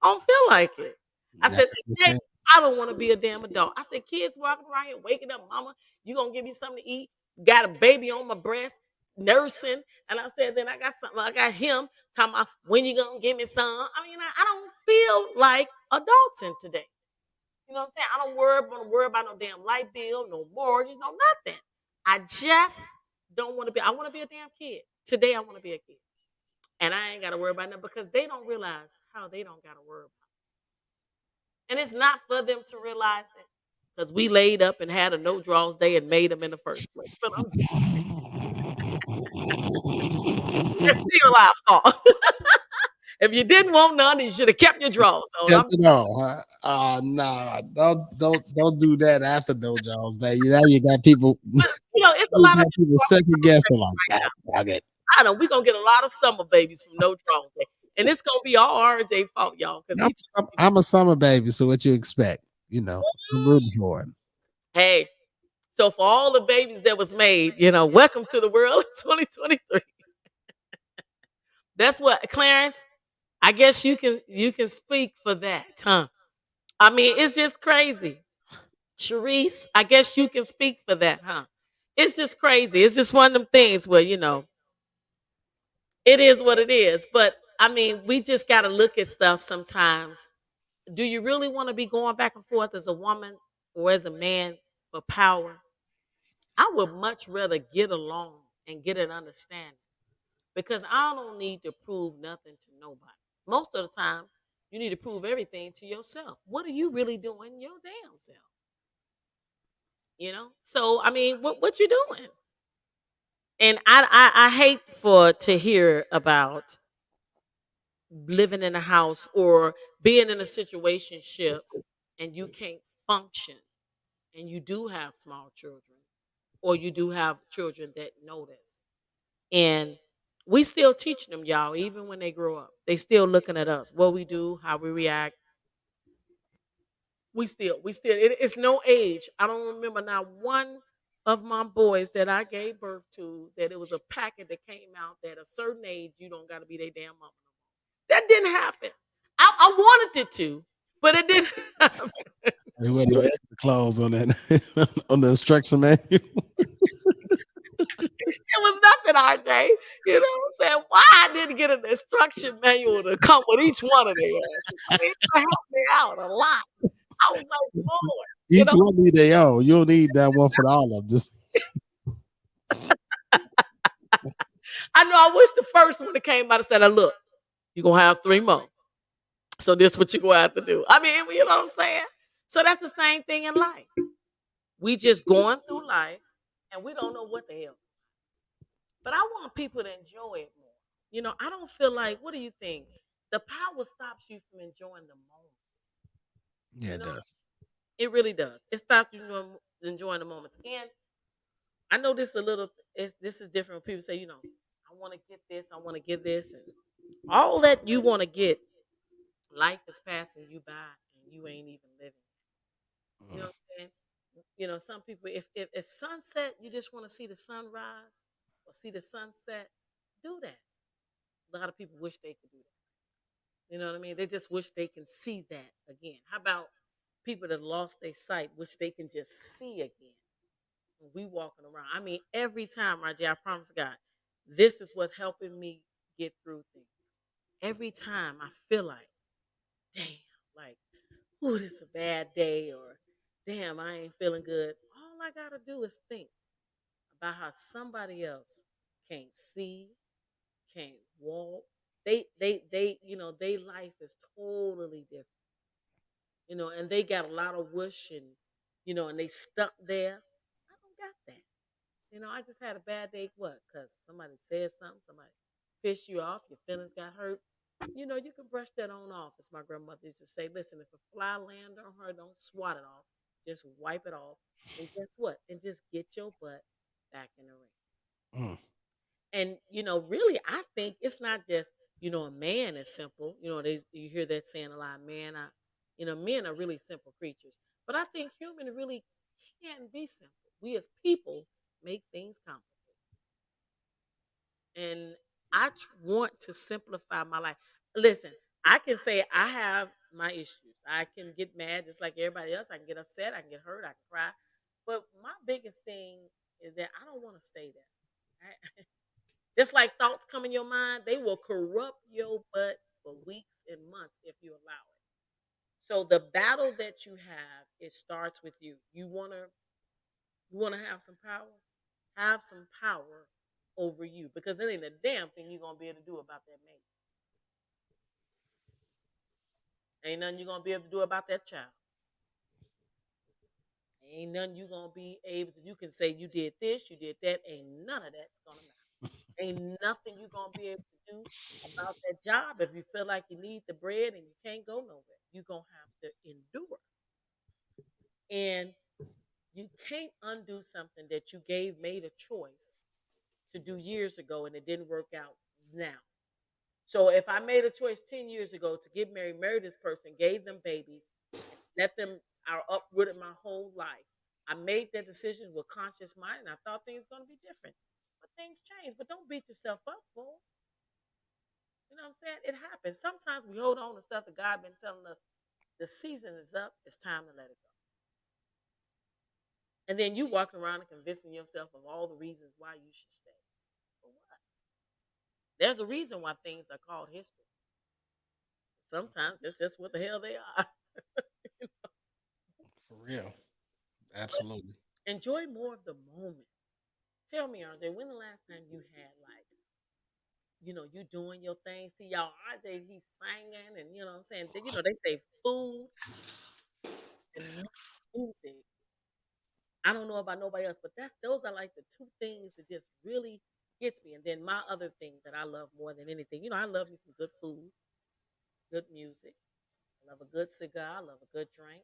don't feel like it." I I said, "Today, understand. I don't want to be a damn adult." I said, "Kids walking around here waking up, mama, you gonna give me something to eat? Got a baby on my breast, nursing." And I said, "Then I got something. I got him talking about when you gonna give me some." I mean, I don't feel like adulting today. You know what I'm saying? I don't worry about no damn light bill, no mortgage, no nothing. I just don't want to be. I want to be a damn kid. Today I want to be a kid. And I ain't gotta worry about them because they don't realize how they don't gotta worry about it. And it's not for them to realize it. Because we laid up and had a no draws day and made them in the first place. But I'm just it's still our fault. If you didn't want none, you should have kept your draws. So Kept I'm it all. Huh? Nah, don't do that after no Jones Day. Now you got people, but you know, it's a you lot of got people people second going guessing through like right that. now. Dog it. I know we're gonna get a lot of summer babies from no draws day. And it's gonna be all RJ fault, y'all, because I'm, he I'm a summer baby, so what you expect? You know, I'm rooting for it. hey, so for all the babies that was made, you know, welcome to the world of 2023. That's what Clarence. I guess you can speak for that, huh? I mean, it's just crazy. Sharice, I guess you can speak for that, huh? It's just crazy. It's just one of them things where, it is what it is. But I mean, we just gotta look at stuff sometimes. Do you really want to be going back and forth as a woman or as a man for power? I would much rather get along and get an understanding because I don't need to prove nothing to nobody. Most of the time, you need to prove everything to yourself. What are you really doing your damn self? So I mean, what you doing? And I hate for to hear about living in a house or being in a situationship and you can't function and you do have small children or you do have children that know this. And we still teach them, y'all, even when they grow up. They still looking at us, what we do, how we react. It's no age. I don't remember not one of my boys that I gave birth to that it was a packet that came out that a certain age you don't got to be their damn mama. That didn't happen. I wanted it to, but it didn't happen. There wasn't no extra clause on that on the instruction manual. It was nothing, RJ. You know what I'm saying? Why I didn't get an instruction manual to come with each one of their asses? I mean, it helped me out a lot. I was like, Lord, you Each know. one need their own. You don't need that one for all of them. Just I know I wish the first one that came out and said, look, you're gonna have 3 more. So this what you're gonna have to do. I mean, you know what I'm saying? So that's the same thing in life. We just going through life and we don't know what the hell. But I want people to enjoy it more. I don't feel like, what do you think? The power stops you from enjoying the moment. yeah, You it know, does. it really does. It stops you from enjoying the moments. And I know this is different when people say, I want to get this, I want to get this, and all that you want to get, life is passing you by and you ain't even living. You know Mm. what I'm saying? Some people, if sunset, you just want to see the sunrise or see the sunset, do that. A lot of people wish they could do that. You know what I mean? They just wish they can see that again. How about people that lost their sight, which they can just see again? When we walking around. I mean, every time, Raji, I promise God, this is what helping me get through things. Every time I feel like, damn, like, oh, this is a bad day, or damn, I ain't feeling good. All I gotta do is think about how somebody else can't see, can't walk. They life is totally different. And they got a lot of wish and they stuck there. I don't got that. I just had a bad day. What? Because somebody said something, somebody pissed you off, your feelings got hurt. You can brush that on off. As my grandmother used to say, listen, if a fly land on her, don't swat it off. Just wipe it off. And guess what? And just get your butt back in the ring. Mm. And really, I think it's not just a man is simple. You hear that saying a lot. Men are really simple creatures. But I think human really can be simple. We as people make things complicated. And want to simplify my life. Listen, I can say I have my issues. I can get mad just like everybody else. I can get upset. I can get hurt. I can cry. But my biggest thing is that I don't want to stay there. Just like thoughts come in your mind, they will corrupt your butt for weeks and months if you allow it. So the battle that you have, it starts with you. You wanna have some power? Have some power over you. Because it ain't a damn thing you're gonna be able to do about that mate. Ain't nothing you're gonna be able to do about that child. Ain't nothing you gonna be able to. You can say you did this, you did that. Ain't none of that's gonna matter. Ain't nothing you gonna be able to do about that job if you feel like you need the bread and you can't go nowhere. You're gonna have to endure. And you can't undo something that you made a choice to do years ago and it didn't work out now. So if I made a choice 10 years ago to get married, marry this person, gave them babies, and let them are uprooted my whole life. I made that decision with conscious mind and I thought things were gonna be different. But things change. But don't beat yourself up for it. You know what I'm saying? It happens. Sometimes we hold on to stuff that God been telling us the season is up, it's time to let it go. And then you walk around and convincing yourself of all the reasons why you should stay. For what? There's a reason why things are called history. Sometimes it's just what the hell they are. For real. But Absolutely. enjoy more of the moment. Tell me, RJ, when the last time you had like, you doing your thing? See y'all, RJ, he's singing and what I'm saying, they say food and music. I don't know about nobody else, but those are like the two things that just really gets me. And then my other thing that I love more than anything, I love me some good food, good music. I love a good cigar. I love a good drink.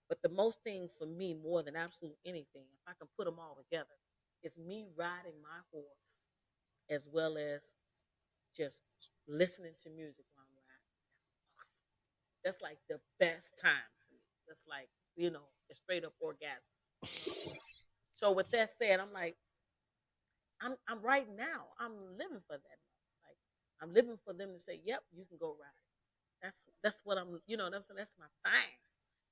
But the most thing for me, more than absolute anything, if I can put them all together, is me riding my horse as well as just listening to music while I'm riding. That's awesome. That's like the best time for me. That's like, a straight up orgasm. You know? So with that said, I'm like, I'm right now. I'm living for that. Like I'm living for them to say, "Yep, you can go ride." That's what I'm. That's my thing.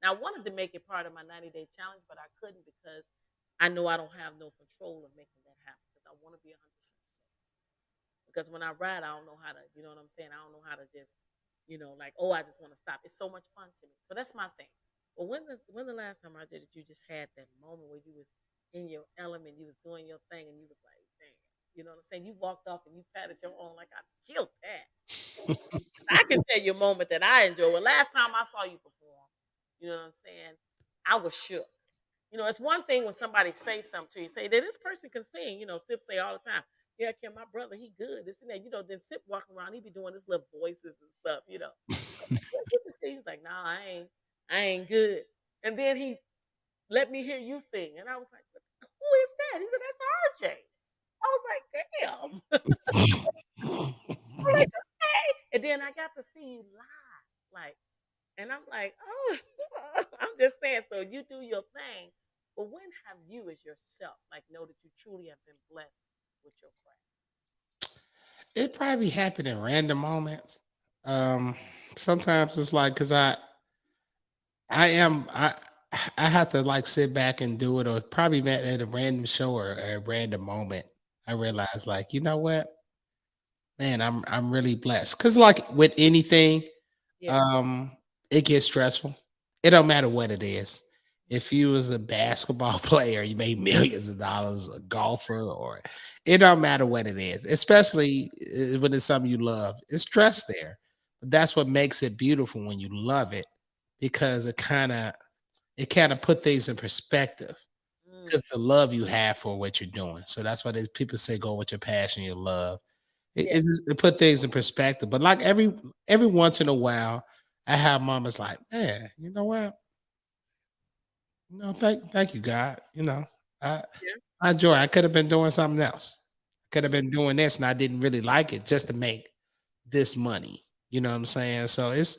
Now I wanted to make it part of my 90-day challenge, but I couldn't because I know I don't have no control of making that happen because I want to be 100% safe. Because when I ride, I don't know how to. You know what I'm saying? I don't know how to just, like, oh, I just want to stop. It's so much fun to me. So that's my thing. But when the last time I did it, you just had that moment where you was in your element, you was doing your thing, and you was like, damn. You know what I'm saying? You walked off and you patted your own like I killed that. I can tell you a moment that I enjoy. Well, last time I saw you perform, you know what I'm saying? I was shook. It's one thing when somebody say something to you, say that this person can sing. Sip say all the time, yeah, Kim, my brother, he good. This and that. Then Sip walking around, he be doing this little voices and stuff. What you should see? He's like, nah, I ain't good. And then he let me hear you sing. And I was like, who is that? He said, that's RJ. I was like, damn. I'm like, hey. And then I got to see you live. Like, and I'm like, oh, I'm just saying, so you do your thing. But when have you as yourself, like, know that you truly have been blessed with your craft? It probably happen in random moments. Um, Sometimes it's like because I am I have to like sit back and do it, or probably at a random show or a random moment. I realize, like, you know what, man, I'm really blessed. Cause like with anything, Yeah. um, it gets stressful. It don't matter what it is. If you was a basketball player, you made millions of dollars, a golfer, or it don't matter what it is, especially when it's something you love. It's stress there. But that's what makes it beautiful when you love it, because it kind of put things in perspective Mm, because the love you have for what you're doing. So that's why people say go with your passion, your love. yeah. It put things in perspective. But like every once in a while, I have moments like, man, you know what? No, thank you, God. I Yeah. I enjoy. I could have been doing something else. Could have Mhm. been doing this, and I didn't really like it just to make this money. You know what I'm saying? So it's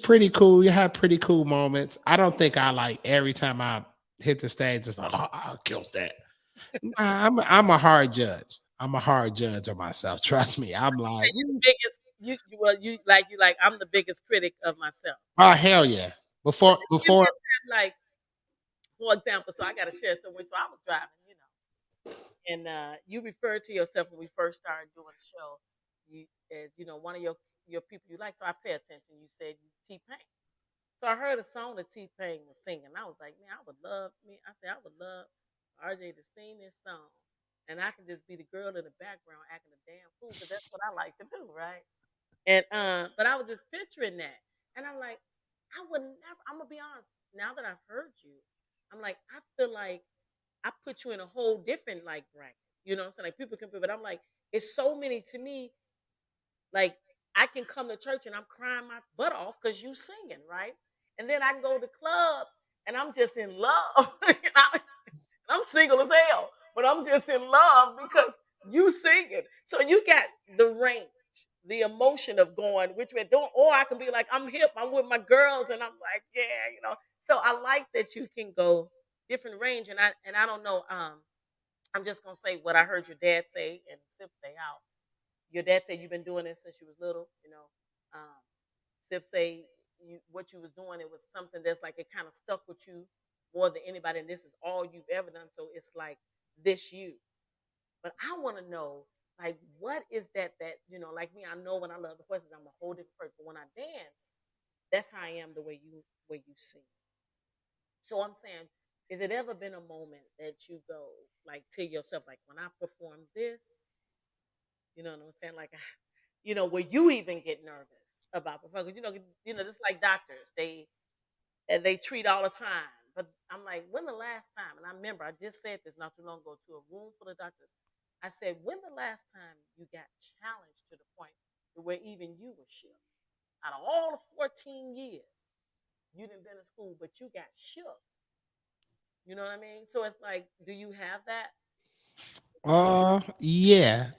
pretty cool. You have pretty cool moments. I don't think I like every time I hit the stage. It's like, oh, I killed that. Nah, I'm a hard judge. I'm a hard judge of myself. Trust me. I'm Say like, you the biggest. Well, you like I'm the biggest critic of myself. oh hell yeah. But Before give me before a time, like for example. So I got to share somewhere. So I was driving, and you referred to yourself when we first started doing the show. You as one of your people you like. So I pay attention. You said you T Pain. So I heard a song that T Pain was singing. I was like, man, I would love me. I said I would love RJ to sing this song, and I can just be the girl in the background acting a damn fool because that's what I like to do, right? And but I was just picturing that, and I'm like, I would never. I'm gonna be honest. Now that I've heard you, I'm like, I feel like I put you in a whole different like bracket. You know what I'm saying? Like people can, but I'm like, it's so many to me. Like I can come to church and I'm crying my butt off because you singing, right? And then I can go to the club and I'm just in love. I'm single as hell, but I'm just in love because you singing. So you got the range, the emotion of going which way doing, or I can be like, I'm hip, I'm with my girls, and I'm like, yeah. So I like that you can go different range, and I don't know. I'm just gonna say what I heard your dad say and Sip say out. Your dad said you've been doing this since you was little. Um, Sip say what you was doing. It was something that's like it kind of stuck with you more than anybody, and this is all you've ever done. So it's like this you. But I want to know, like, what is that like me? I know when I love the horses, I'm a whole different person. But when I dance, that's how I am. The way you sing. So I'm saying, is it ever been a moment that you go like to yourself, like when I perform this, you know what I'm saying? Like, where you even get nervous about performing? 'Cause just like doctors, they treat all the time. But I'm like, when the last time? And I remember I just said this not too long ago to a room full of doctors. I said, when the last time you got challenged to the point to where even you were shook? Out of all the 14 years you didn't been in school, but you got shook. You know what I mean? So it's like, do you have that? yeah,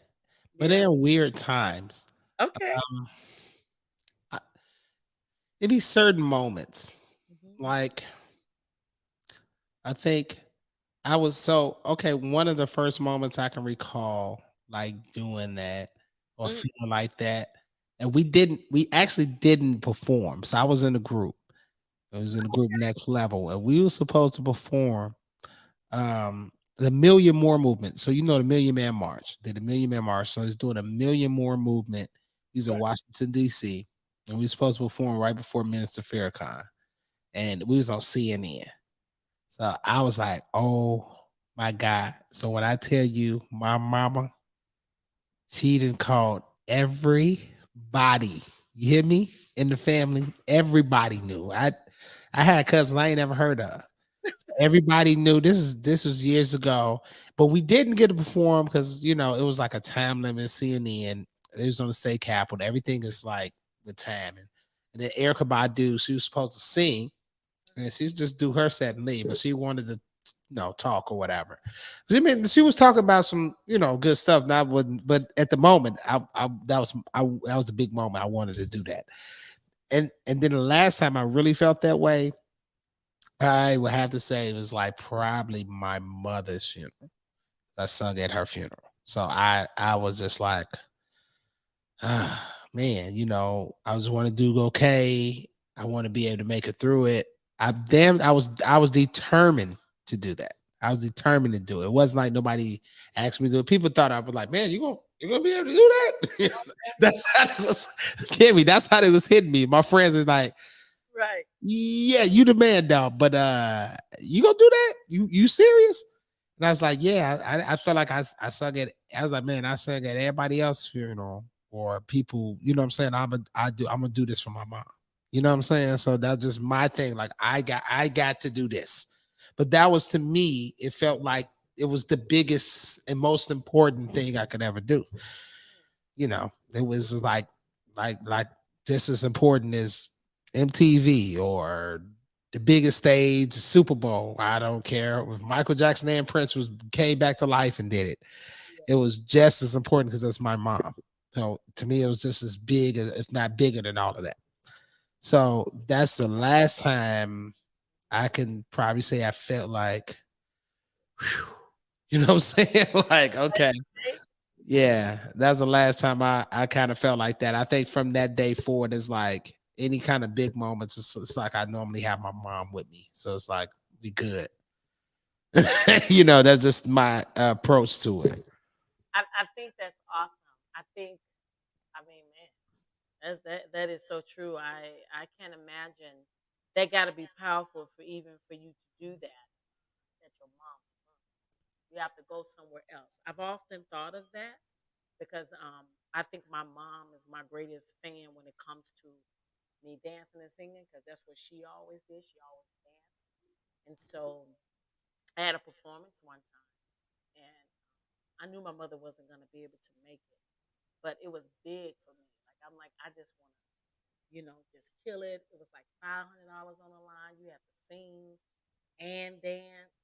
but Yeah. there are weird times. Okay. Um, I, it be certain moments. Hmm. Like I think I was so okay. One of the first moments I can recall, like doing that or Hmm. feeling like that, and we actually didn't perform. So I was in a group. I was in the group Next Level, and we were supposed to perform the Million More movement. So the Million Man March. Did the Million Man March. So it's doing a Million More movement. He's in Right. Washington, DC. And we were supposed to perform right before Minister Farrakhan. And we was on CNN. So I was like, oh my God. So when I tell you my mama, she done called everybody. You hear me? In the family. Everybody knew. I had cousins I ain't never heard of. Everybody knew this was years ago, but we didn't get to perform because it was like a time limit. CNN, it was on the state capitol. Everything is like the time, and then Erica Badu, she was supposed to sing, and she's just do her set and leave, but she wanted to talk or whatever. I mean, she was talking about some good stuff. Not wouldn't, but at the moment, that was a big moment. I wanted to do that, and then the last time I really felt that way, I would have to say it was like probably my mother's funeral. I sung at her funeral. So I was just like, man, I just want to do okay. I want to be able to make it through it. I was determined to do that. I was determined to do it. It wasn't like nobody asked me to do it. People thought I was like, man, you gonna be able to do that? That's how it was, Kimmy. That's how it was hitting me. My friends is like, Right. yeah, you the man, dog. But you gonna do that? You serious? And I was like, yeah. I felt like I sung at. I was like, man, I sang at everybody else's funeral or people. You know what I'm saying? I'm gonna do this for my mom. You know what I'm saying? So that's just my thing. Like I got to do this. But that was to me, it felt like it was the biggest and most important thing I could ever do. It was like just as important as MTV or the biggest stage, Super Bowl. I don't care if Michael Jackson and Prince was came back to life and did it. Yeah. It was just as important because that's my mom. So to me, it was just as big, if not bigger than all of that. So that's the last time I can probably say I felt like, whew, you know what I'm saying? Like, okay, Right? yeah, that's the last time I kind of felt like that. I think from that day forward, it's like any kind of big moments. It's like I normally have my mom with me, so it's like we good. That's just my approach to it. I think that's awesome. I mean, man, that is so true. I can't imagine that got to be powerful for even for you to do that at your mom's. You have to go somewhere else. I've often thought of that because I think my mom is my greatest fan when it comes to me dancing and singing because that's what she always did. She always danced, and so I had a performance one time, and I knew my mother wasn't going to be able to make it, but it was big for me. Like I'm like I just want to, just kill it. It was like $500 on the line. You have to sing and dance.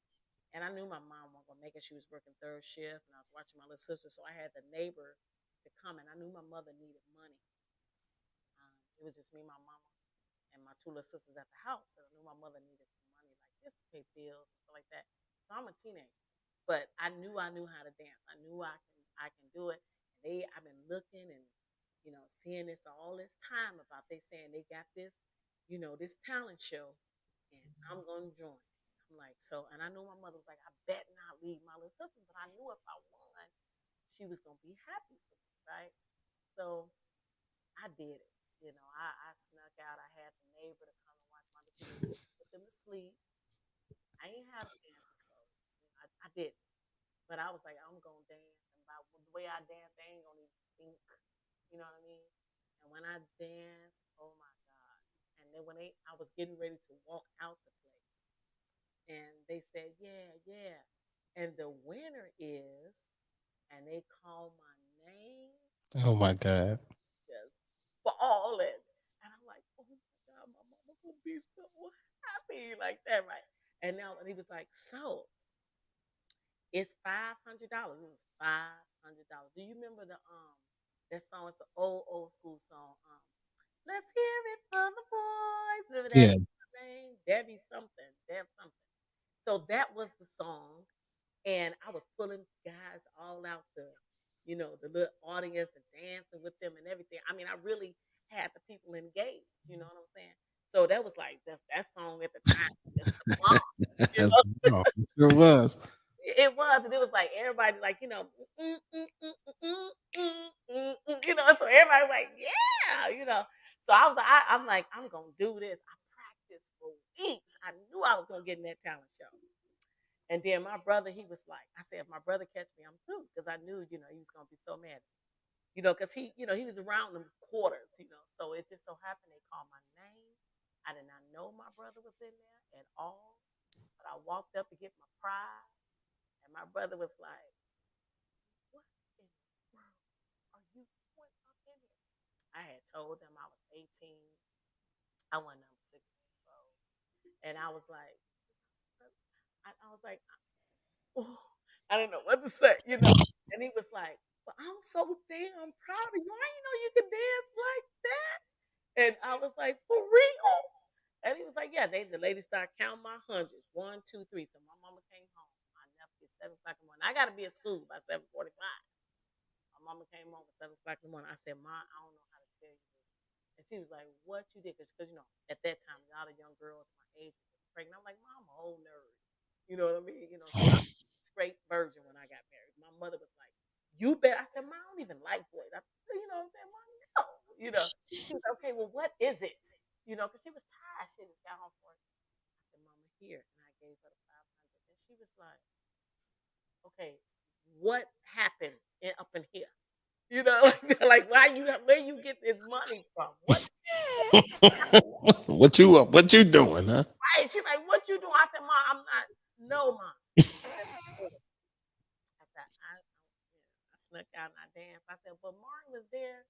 And I knew my mom wasn't gonna make it. She was working third shift, and I was watching my little sister. So I had the neighbor to come, and I knew my mother needed money. It was just me, my mama, and my two little sisters at the house. And I knew my mother needed some money, like just to pay bills and stuff like that. So I'm a teenager, but I knew how to dance. I knew I can do it. And I've been looking and seeing this all this time about they saying they got this, this talent show, and I'm gonna join. I'm like, so, and I know my mother was like, I bet not leave my little sisters, but I knew if I won, she was gonna be happy for me, right? So I did it. I snuck out. I had the neighbor to come and watch my little kids, put them to sleep. I ain't have dancing clothes. I did, but I was like, I'm gonna dance, and by the way I dance, they ain't gonna even think. You know what I mean? And when I danced, oh my god! And then I was getting ready to walk out the place, and they said, yeah, yeah. And the winner is, and they called my name, Oh my god. just balling. And I'm like, oh my God, my mama gonna be so happy like that, right? And now, and he was like, so it's $500. It was $500. Do you remember that song? It's an old school song. Let's hear it for the boys. Remember that Yeah. name? Debbie something. Deb something. So that was the song, and I was pulling guys all out the little audience and dancing with them and everything. I mean, I really had the people engaged. You know what I'm saying? So that was like that song at the time, just the bomb. You That's know, no, it sure was. it was, and it was like everybody like mm, mm, mm, mm, so everybody was like yeah. So I was like, I'm like I'm gonna do this. I practiced for weeks. I knew I was gonna get in that talent show. And then my brother, he was like, I said, if my brother catch me, I'm through. Because I knew, he was going to be so mad. Because he was around them quarters. So it just so happened they called my name. I did not know my brother was in there at all. But I walked up to get my prize. And my brother was like, what in the world are you doing up in here? I had told them I was 18. I wasn't number 16 years old. And I was like, I was like, oh, I didn't know what to say. And he was like, "Well, I'm so damn proud of you. I didn't know you could dance like that." And I was like, "For real?" And he was like, "Yeah." The lady started counting my hundreds, 1, 2, 3. So my mama came home. I never get 7 o'clock in the morning. I got to be at school by 7:45. My mama came home at 7 o'clock in the morning. I said, "Ma, I don't know how to tell you this." And she was like, "What you did?" Because at that time, a lot of young girls my age were pregnant. I'm like, "Mom, I'm a whole nerd." You know what I mean? So I was a straight virgin when I got married. My mother was like, "You bet." I said, "Mom, I don't even like boys." You know what I'm saying? Mom, no. She was like, "Okay, well, what is it?" Because she was tired. She just got home from work. I said, "Mama, here," and I gave her the 500, and she was like, "Okay, what happened up in here?" Like where you get this money from? What What you up? What you doing, huh? right? She's like, what you doing? I said, Mom, I'm not. No, Mom. I said, I snuck out and I danced. I said, but Martin was there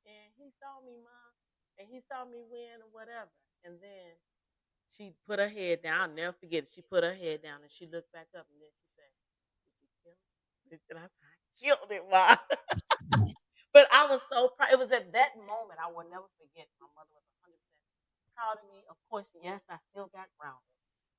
and he saw me, Mom, and he saw me win or whatever. And then She put her head down. I'll never forget it. She put her head down and she looked back up and then she said, "Did you kill it?" And I said, "I killed it, Ma." But I was so proud. It was at that moment I will never forget. My mother was 100% proud of me. Of course, yes, I still got grounded,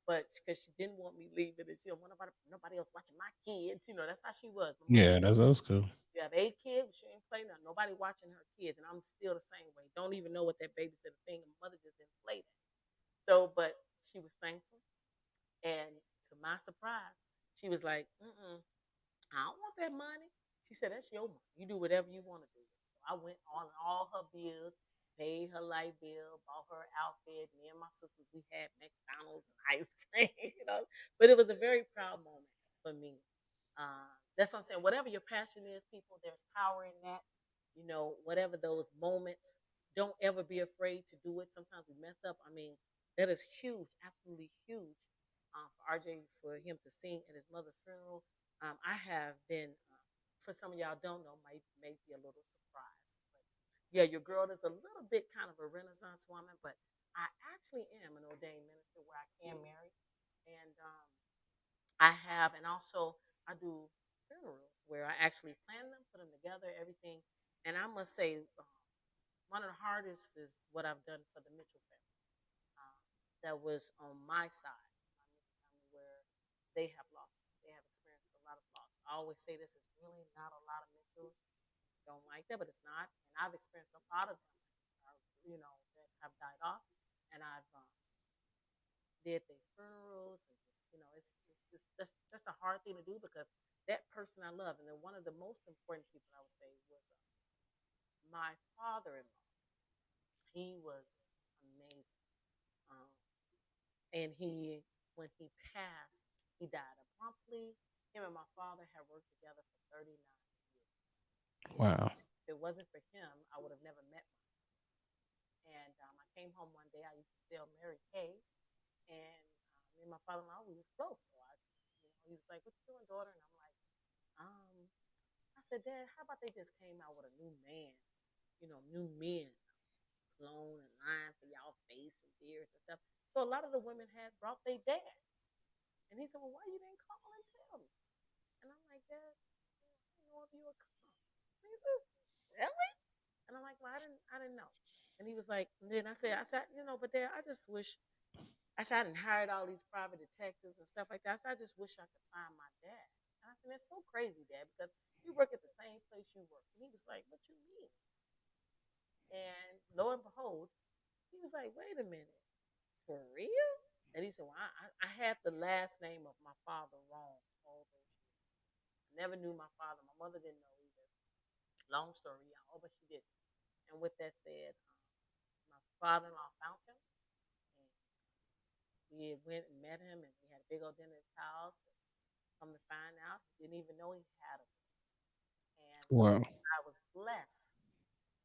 but because she didn't want me leaving, and she didn't want nobody else watching my kids. That's how she was. My mother, Yeah, that's old school. you have 8 kids, she ain't play nothing. Nobody watching her kids, and I'm still the same way. Don't even know what that babysitter thing. And my mother just didn't play that. So, but she was thankful, and to my surprise, she was like, "Mm-mm, I don't want that money." She said, "That's your money. You do whatever you want to do." So I went on all her bills, paid her light bill, bought her outfit. Me and my sisters, we had McDonald's and ice cream. But it was a very proud moment for me. That's what I'm saying. Whatever your passion is, people, there's power in that. Whatever those moments, don't ever be afraid to do it. Sometimes we mess up. I mean, that is huge, absolutely huge for RJ, for him to sing at his mother's funeral. I have been, for some of y'all don't know, may be a little surprised. But yeah, your girl is a little bit kind of a Renaissance woman, but I actually am an ordained minister where I can marry. And I have, and also I do funerals where I actually plan them, put them together, everything. And I must say, one of the hardest is what I've done for the Mitchell family. Uh, that was on my side, where they have lost. They have experienced a lot of loss. I always say this is really not a lot of Mitchells don't like that, but it's not. And I've experienced a lot of them, that have died off, and I've did their funerals, and just it's just that's a hard thing to do because that person I love, and then one of the most important people I would say was my father-in-law. He was amazing, um, and when he passed, he died abruptly. Him and my father had worked together for 39 years. Wow. If it wasn't for him, I would have never met my. And I came home one day. I used to sell Mary Kay, and me and my father-in-law, we was close. So he was like, "What you doing, daughter?" And I'm like, um, I said, "Dad, how about they just came out with a new man, new men, clone and line for y'all face and beards and stuff." So a lot of the women had brought their dads, and he said, "Well, why you didn't call and tell me?" And I'm like, "Dad, I didn't know if you would come." And he said, "Really?" And I'm like, "Well, I didn't know." And he was like, and then I said, "But Dad, I just wish." I said, "I didn't hired all these private detectives and stuff like that. So I just wish I could find my dad." And I said, "That's so crazy, Dad, because we work at the same place you work." And he was like, "What you mean?" And lo and behold, he was like, "Wait a minute, for real?" And he said, "Well, I had the last name of my father wrong all those years. I never knew my father. My mother didn't know either. Long story, y'all, but she didn't." And with that said, my father-in-law found him, and we went and met him, and we had a big old dinner at his house. Come to find out, he didn't even know he had a. And Wow. I was blessed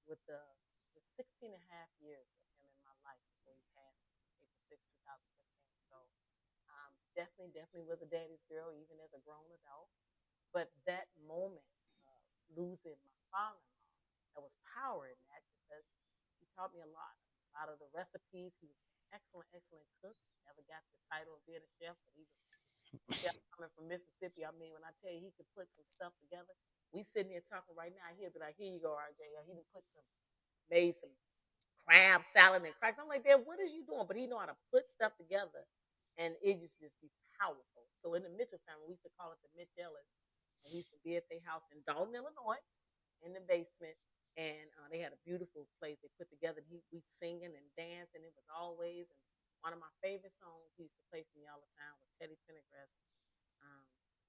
with the 16 and a half years of him in my life before he passed April 6th, 2015. So definitely was a daddy's girl, even as a grown adult. But that moment, losing my father-in-law, there was power in that because he taught me a lot. A lot of the recipes, he was an excellent, excellent cook. Never got the title of being a chef, but he was chef coming from Mississippi. I mean, when I tell you he could put some stuff together, we sitting here talking right now. He'll be like, "Here you go, RJ." He done made some crab salad and crackers. I'm like, "Dad, what is you doing?" But he know how to put stuff together, and it just be powerful. So in the Mitchell family, we used to call it the Mitchellas, and we used to be at their house in Dalton, Illinois, in the basement, and they had a beautiful place they put together. We singing and dancing. It was always, and one of my favorite songs he used to play for me all the time was Teddy Pendergrass. um,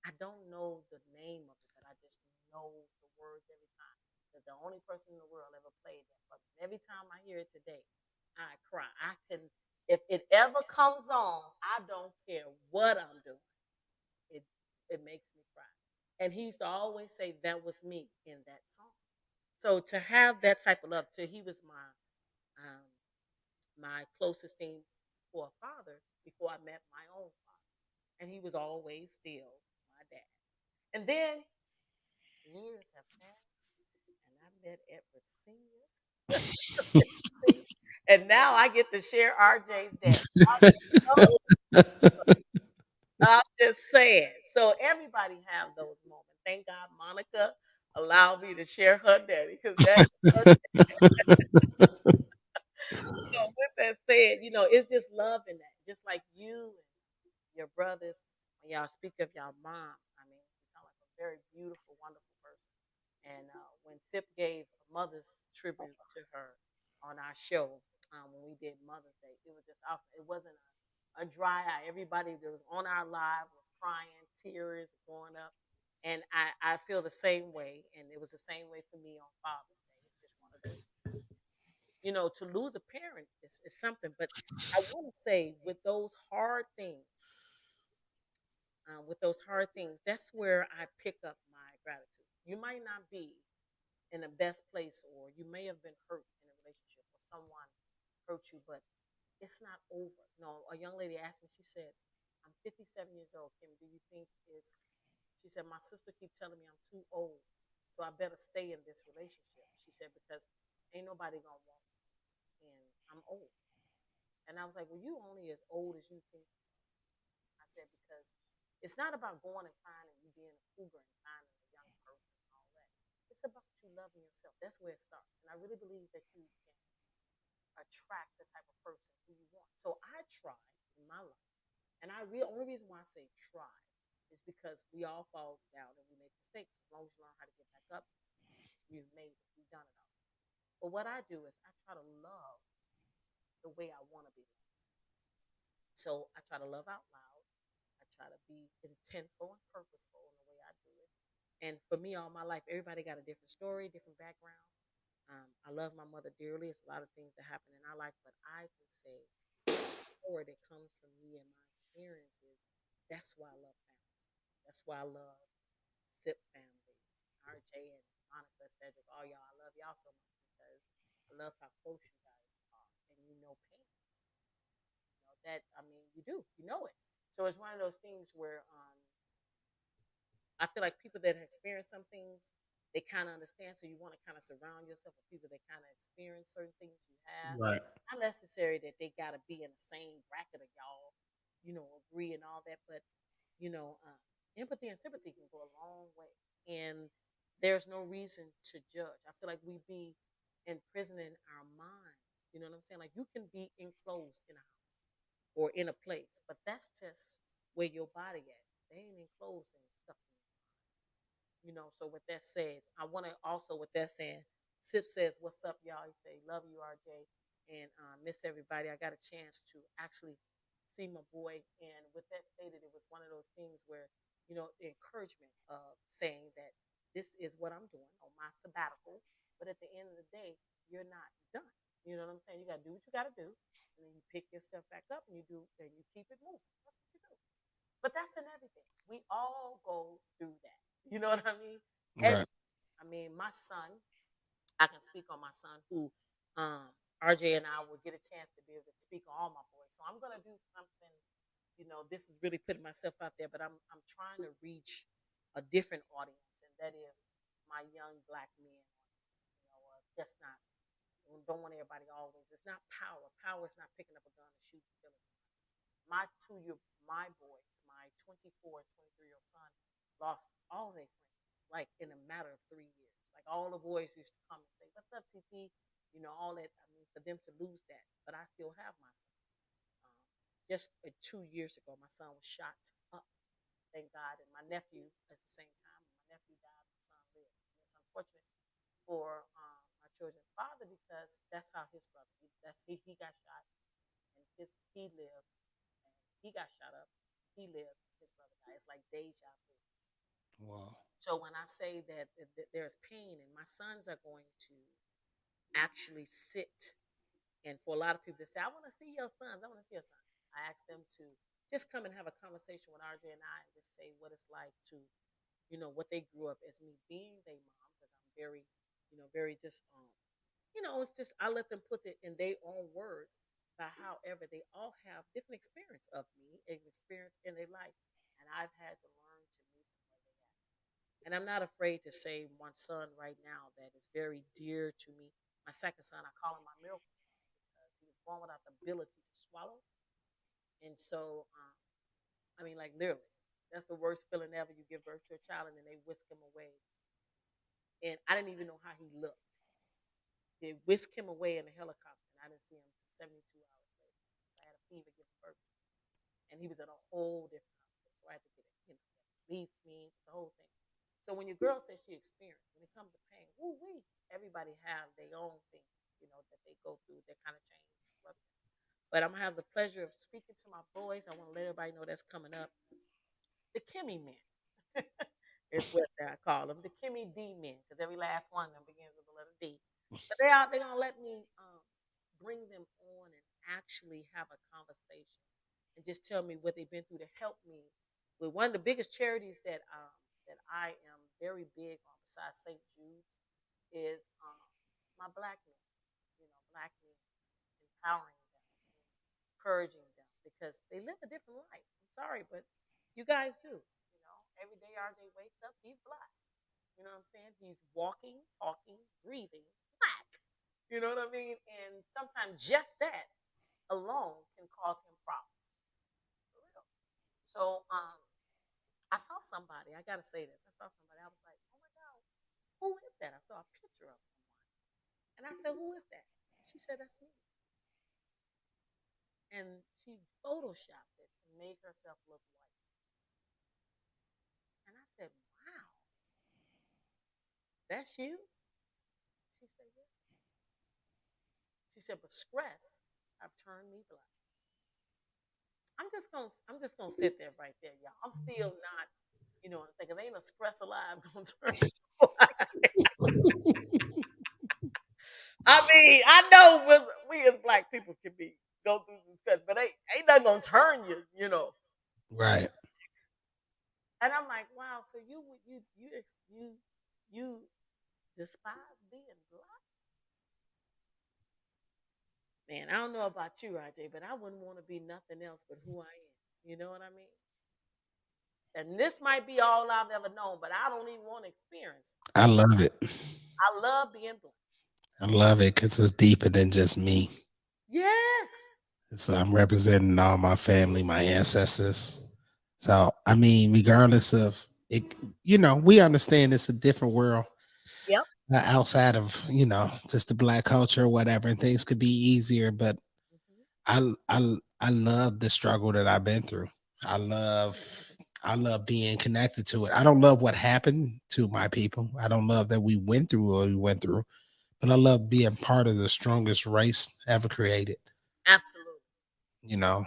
I don't know the name of it, but I just know the words every time. Because the only person in the world ever played that. But every time I hear it today, I cry. I can, if it ever comes on, I don't care what I'm doing. It it makes me cry. And he used to always say that was me in that song. So to have that type of love, to he was um, my closest thing for a father before I met my own father, and he was always still my dad. And then years have passed, and I met Edward Sr. And now I get to share RJ's daddy. I'm just saying. So everybody have those moments. Thank God Monica allowed me to share her daddy because that, with that said, it's just love in that. Just like you and your brothers, when y'all speak of y'all mom, I mean, she sounds like a very beautiful, wonderful person. And when Sip gave a mother's tribute to her on our show, when we did Mother's Day, it was just awesome. It wasn't a dry eye. Everybody that was on our live was crying, tears going up. And I feel the same way. And it was the same way for me on Father's Day. It's just one of those things. To lose a parent is something. But I want to say with those hard things, that's where I pick up my gratitude. You might not be in the best place, or you may have been hurt in a relationship, or someone hurt you, but it's not over. No, a young lady asked me, she said, I'm 57 years old, Kim, do you think she said, my sister keep telling me I'm too old, so I better stay in this relationship. She said, because ain't nobody gonna want me, and I'm old. And I was like, well, you only as old as you think. I said, because it's not about going and finding you being a cougar and finding a young person and all that. It's about you loving yourself. That's where it starts. And I really believe that you can attract the type of person who you want. So I tried in my life, and only reason why I say try is because we all fall down and we make mistakes. As long as you learn how to get back up, you've made it. You've done it all. But what I do is I try to love the way I want to be loved. So I try to love out loud. I try to be intentful and purposeful in the way I do it. And for me, all my life, everybody got a different story, different background. I love my mother dearly. It's a lot of things that happen in our life, but I can say more that comes from me and my experiences. That's why I love families. That's why I love SIP family, RJ and Monica, Cedric, all y'all. I love y'all so much because I love how close you guys are, and you know pain. That I mean, you do, you know it. So it's one of those things where I feel like people that have experienced some things, they kind of understand. So you want to kind of surround yourself with people that kind of experience certain things you have. Right. Not necessary that they got to be in the same bracket of y'all, agree and all that. But empathy and sympathy can go a long way, and there's no reason to judge. I feel like we be imprisoning our minds. You know what I'm saying? Like you can be enclosed in a house or in a place, but that's just where your body at. They ain't enclosed and stuff. So with that said, I want to also, with that saying, Sip says, "What's up, y'all?" He say, "Love you, RJ," and miss everybody. I got a chance to actually see my boy, and with that stated, it was one of those things where the encouragement of saying that this is what I'm doing on my sabbatical, but at the end of the day, you're not done. You know what I'm saying? You got to do what you got to do, and then you pick your stuff back up, and you keep it moving. That's what you do. But that's in everything. We all go through that. You know what I mean? Right. I mean, my son, I can speak on my son who RJ and I will get a chance to be able to speak on all my boys. So I'm gonna do something, this is really putting myself out there, but I'm trying to reach a different audience, and that is my young black men audience. Just not don't want everybody always. It's not power. Power is not picking up a gun and shooting and killing my boys, my 24, 23-year-old son, lost all their friends, like in a matter of 3 years. Like all the boys used to come and say, "What's up, TT?" All that. I mean, for them to lose that, but I still have my son. Um, just 2 years ago, my son was shot up. Thank God, and my nephew at the same time. My nephew died. My son lived. And it's unfortunate for my children's father because that's how his brother. He got shot, and he lived he got shot up. He lived. His brother died. It's like deja vu. Wow. So when I say that there's pain, and my sons are going to actually sit, and for a lot of people to say, "I want to see your sons. I want to see your son." I ask them to just come and have a conversation with RJ and I, and just say what it's like to, what they grew up as me being their mom, because I'm very, very just it's just I let them put it in their own words. But however, they all have different experience of me, and experience in their life, and I've had to learn to meet them where they at. And I'm not afraid to say one son right now that is very dear to me. My second son, I call him my miracle son born without the ability to swallow. And so, I mean, like literally, that's the worst feeling ever. You give birth to a child and then they whisk him away. And I didn't even know how he looked. They whisked him away in a helicopter, and I didn't see him until 72 hours later. So I had a fever giving birth to him. And he was at a whole different hospital. So I had to get it, release me, it's the whole thing. So when your girl says she experienced, when it comes to pain, woo wee, everybody have their own thing, that they go through that kind of change. But I'm gonna have the pleasure of speaking to my boys. I want to let everybody know that's coming up. The Kimmy men is what I call them, the Kimmy D men, because every last one of them begins with the letter D. But they're gonna let me bring them on and actually have a conversation and just tell me what they've been through to help me with one of the biggest charities that I am very big on besides St. Jude's is my black men. Black men, empowering them, encouraging them because they live a different life. I'm sorry, but you guys do. Every day RJ wakes up, he's black. You know what I'm saying? He's walking, talking, breathing black. You know what I mean? And sometimes just that alone can cause him problems. For real. So I saw somebody, I gotta say this. I saw somebody, I was like, oh my God, who is that? I saw a picture of someone. And I said, who is that? She said, that's me. And she photoshopped it and made herself look white. And I said, wow, that's you? She said, yeah. She said, but stress have turned me black. I'm just gonna sit there right there, y'all. I'm still not, I'm thinking ain't a stress alive gonna turn me black. I mean, I know we as black people can be go through some stress, but ain't nothing gonna turn you. Right. And I'm like, wow, so you despise being black? Man, I don't know about you, RJ, but I wouldn't want to be nothing else but who I am. You know what I mean? And this might be all I've ever known, but I don't even want to experience. I love it. I love being black. I love it because it's deeper than just me. Yes. So I'm representing all my family, my ancestors. So I mean, regardless of it, we understand it's a different world Yep. outside of just the black culture or whatever, and things could be easier. But Hmm. I love the struggle that I've been through. I love I love being connected to it. I don't love what happened to my people. I don't love that we went through what we went through, but I love being part of the strongest race ever created. Absolutely. You know,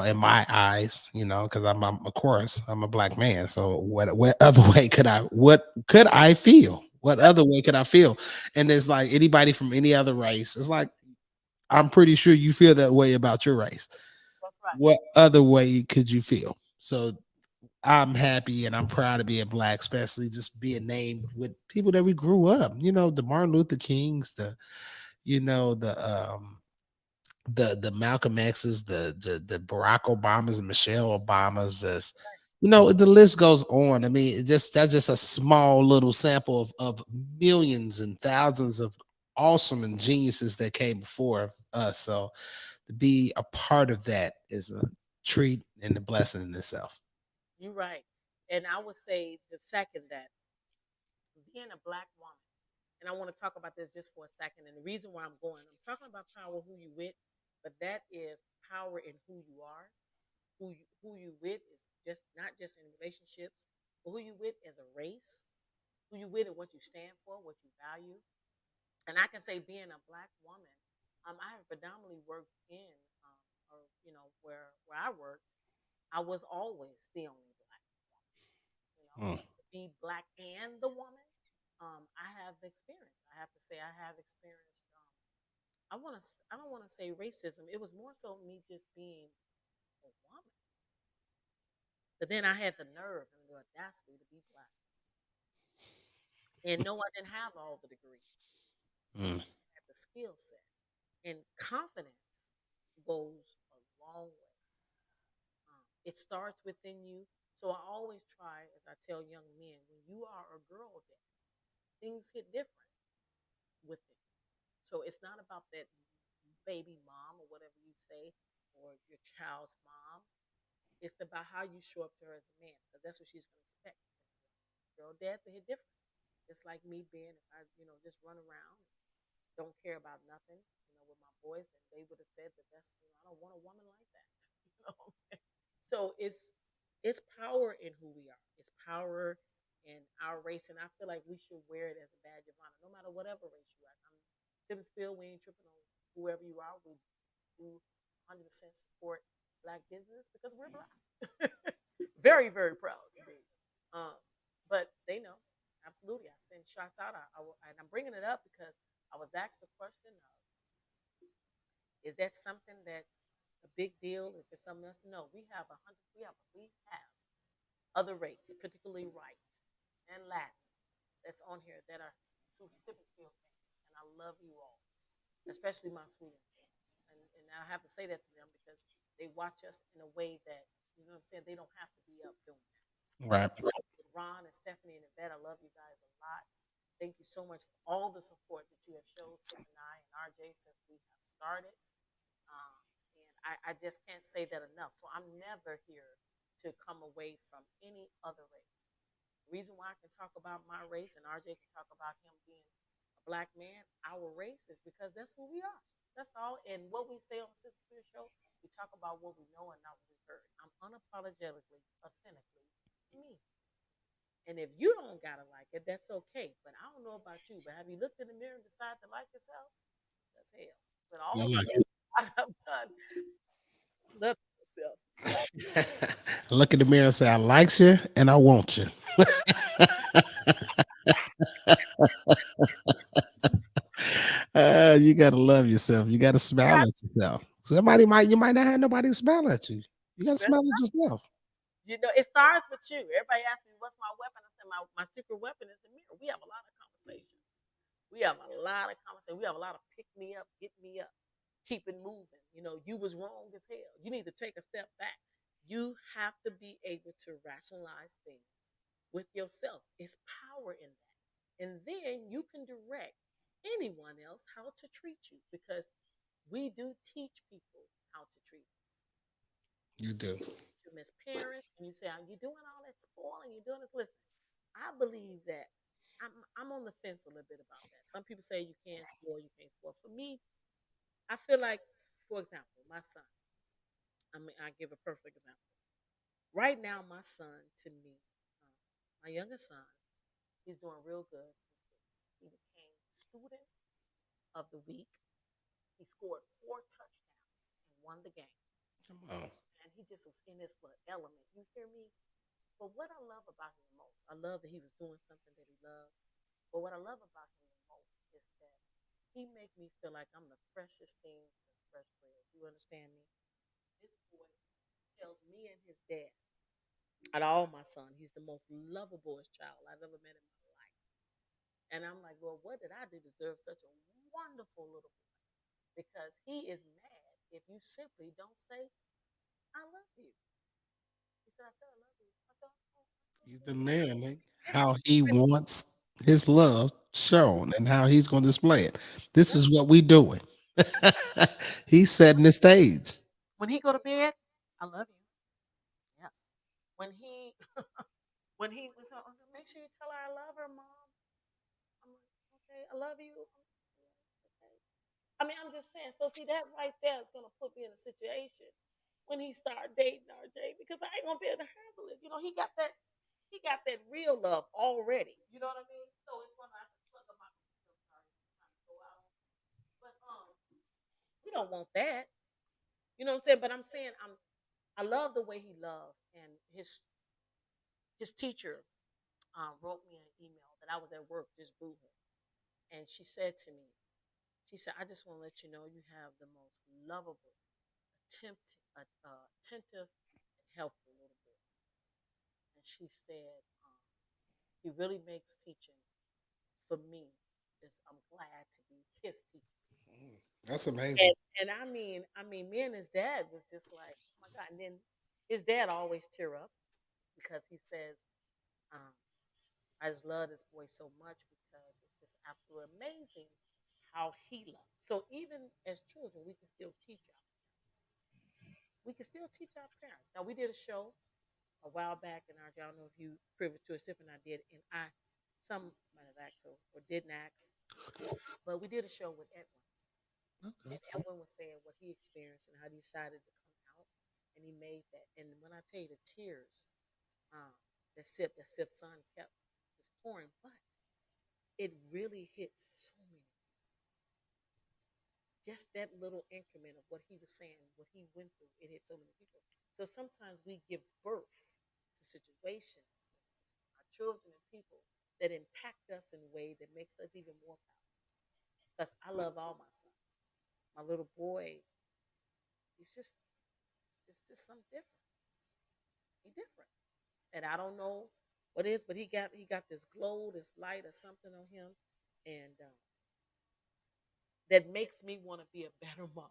in my eyes, because I'm of course I'm a black man. So what other way could I feel? What Yep. other way could I feel? And it's like anybody from any other race. It's like I'm pretty sure you feel that way about your race. That's right. What other way could you feel? So I'm happy and I'm proud to be a black, especially just being named with people that we grew up. The Martin Luther Kings, the Malcolm X's, the Barack Obamas and Michelle Obamas. The list goes on. I mean, that's just a small little sample of millions and thousands of awesome and geniuses that came before us. So to be a part of that is a treat and a blessing in itself. You're right. And I would say the second that being a black woman, and I want to talk about this just for a second. And the reason why I'm talking about power, who you with, but that is power in who you are. Who you with is just not just in relationships, but who you with as a race, who you with and what you stand for, what you value. And I can say, being a black woman, I have predominantly worked in, or where I worked, I was always the only black woman. Mm. To be black and the woman, I have experience. I have to say, I have experienced. I don't want to say racism. It was more so me just being a woman. But then I had the nerve and the audacity to be black. And no, I didn't have all the degrees. Mm. I had the skill set. And confidence goes a long way. It starts within you. So I always try, as I tell young men, when you are a girl dad, things hit different with it. So it's not about that baby mom or whatever you say, or your child's mom. It's about how you show up to her as a man, because that's what she's going to expect. Girl, dads are hit different. Just like me being, if I, just run around, don't care about nothing, with my boys, then they would have said that I don't want a woman like that. You know what I'm saying? So it's power in who we are. It's power in our race, and I feel like we should wear it as a badge of honor, no matter whatever race you are. I'm Tibbsville, we ain't tripping on whoever you are. We do 100% support black business because we're black. Very, very proud to be. Um, but they know, absolutely. I send shots out. And I'm bringing it up because I was asked the question of, is that something that a big deal? If it's something else to know, we have 100. We have other race, particularly white and Latin, that's on here that are specific skill fans, and I love you all, especially my Sweden fans. And I have to say that to them because they watch us in a way that, what I'm saying, they don't have to be up doing that. Right. With Ron and Stephanie and Yvette, I love you guys a lot. Thank you so much for all the support that you have shown Sip and I and RJ since we have started. Um, and I just can't say that enough. So I'm never here to come away from any other race. The reason why I can talk about my race and RJ can talk about him being a black man, our race, is because that's who we are. That's all. And what we say on the Six Spirit Show, we talk about what we know and not what we heard. I'm unapologetically, authentically me. And if you don't gotta like it, that's okay. But I don't know about you. But have you looked in the mirror and decided to like yourself? That's hell. But I all the like things I have done, love yourself. Like it. Look in the mirror and say, I likes you and I want you. You gotta love yourself. You gotta smile that, at yourself. You might not have nobody smile at you. You gotta smile at yourself. it starts with you. Everybody asks me, "What's my weapon?" I said, "My secret weapon is the mirror." We have a lot of conversations. We have a lot of conversations. We have a lot of pick me up, get me up, keep it moving. You was wrong as hell. You need to take a step back. You have to be able to rationalize things with yourself. It's power in that, and then you can direct anyone else how to treat you because we do teach people how to treat us. You do. Them as parents, and you say, "Are you doing all that spoiling? You're doing this." Listen, I believe that I'm on the fence a little bit about that. Some people say you can't spoil, you can't spoil. For me, I feel like, for example, my son. I give a perfect example. Right now, my son, to me, my youngest son, he's doing real good in school. He became student of the week. He scored 4 touchdowns and won the game. Come on. And he just was in this little element. You hear me? But what I love about him the most, I love that he was doing something that he loved. But what I love about him the most is that he make me feel like I'm the freshest thing since fresh bread. You understand me? This boy tells me and his dad, out of all my son, he's the most lovable child I've ever met in my life. And I'm like, well, what did I do to deserve such a wonderful little boy? Because he is mad if you simply don't say, I love you. He said, I said, I love you. I said, oh, He's the I man. Like, didn't how he wants his love shown and how he's going to display it. This yeah. is what we doing. He's setting the stage. When he go to bed, I love you. Yes. When he was make sure you tell her I love her, mom. I'm like, okay, I love you. Okay. I mean, I'm just saying. So see, that right there is gonna put me in a situation when he start dating RJ because I ain't gonna be able to handle it. He got that real love already. You know what I mean? So it's gonna have to plug up my. I'm sorry, I'm trying to go out. But we don't want that. You know what I'm saying? But I'm saying I love the way he loved, and his teacher wrote me an email that I was at work just boohoo, and she said to me, she said, I just want to let you know you have the most lovable, attentive, and helpful little boy. And she said, he really makes teaching for me. Is I'm glad to be his teacher. That's amazing. And I mean, me and his dad was just like, oh my god. And then his dad always tear up because he says, um, I just love this boy so much because it's just absolutely amazing how he loves. So even as children, we can still teach our parents. Now we did a show a while back in our, I don't know if you privy to it, Stephen and I did, and some might have asked or didn't ask, but we did a show with Edwin. And Okay. Edwin was saying what he experienced and how he decided to come out, and he made that. And when I tell you the tears, um, that Sip's son kept just pouring, but it really hit so many. Just that little increment of what he was saying, what he went through, it hit so many people. So sometimes we give birth to situations, our children and people that impact us in a way that makes us even more powerful. Because I love all my sons. My little boy, he's just it's just something different. He's different. And I don't know what it is, but he got this glow, this light or something on him. And that makes me want to be a better mom,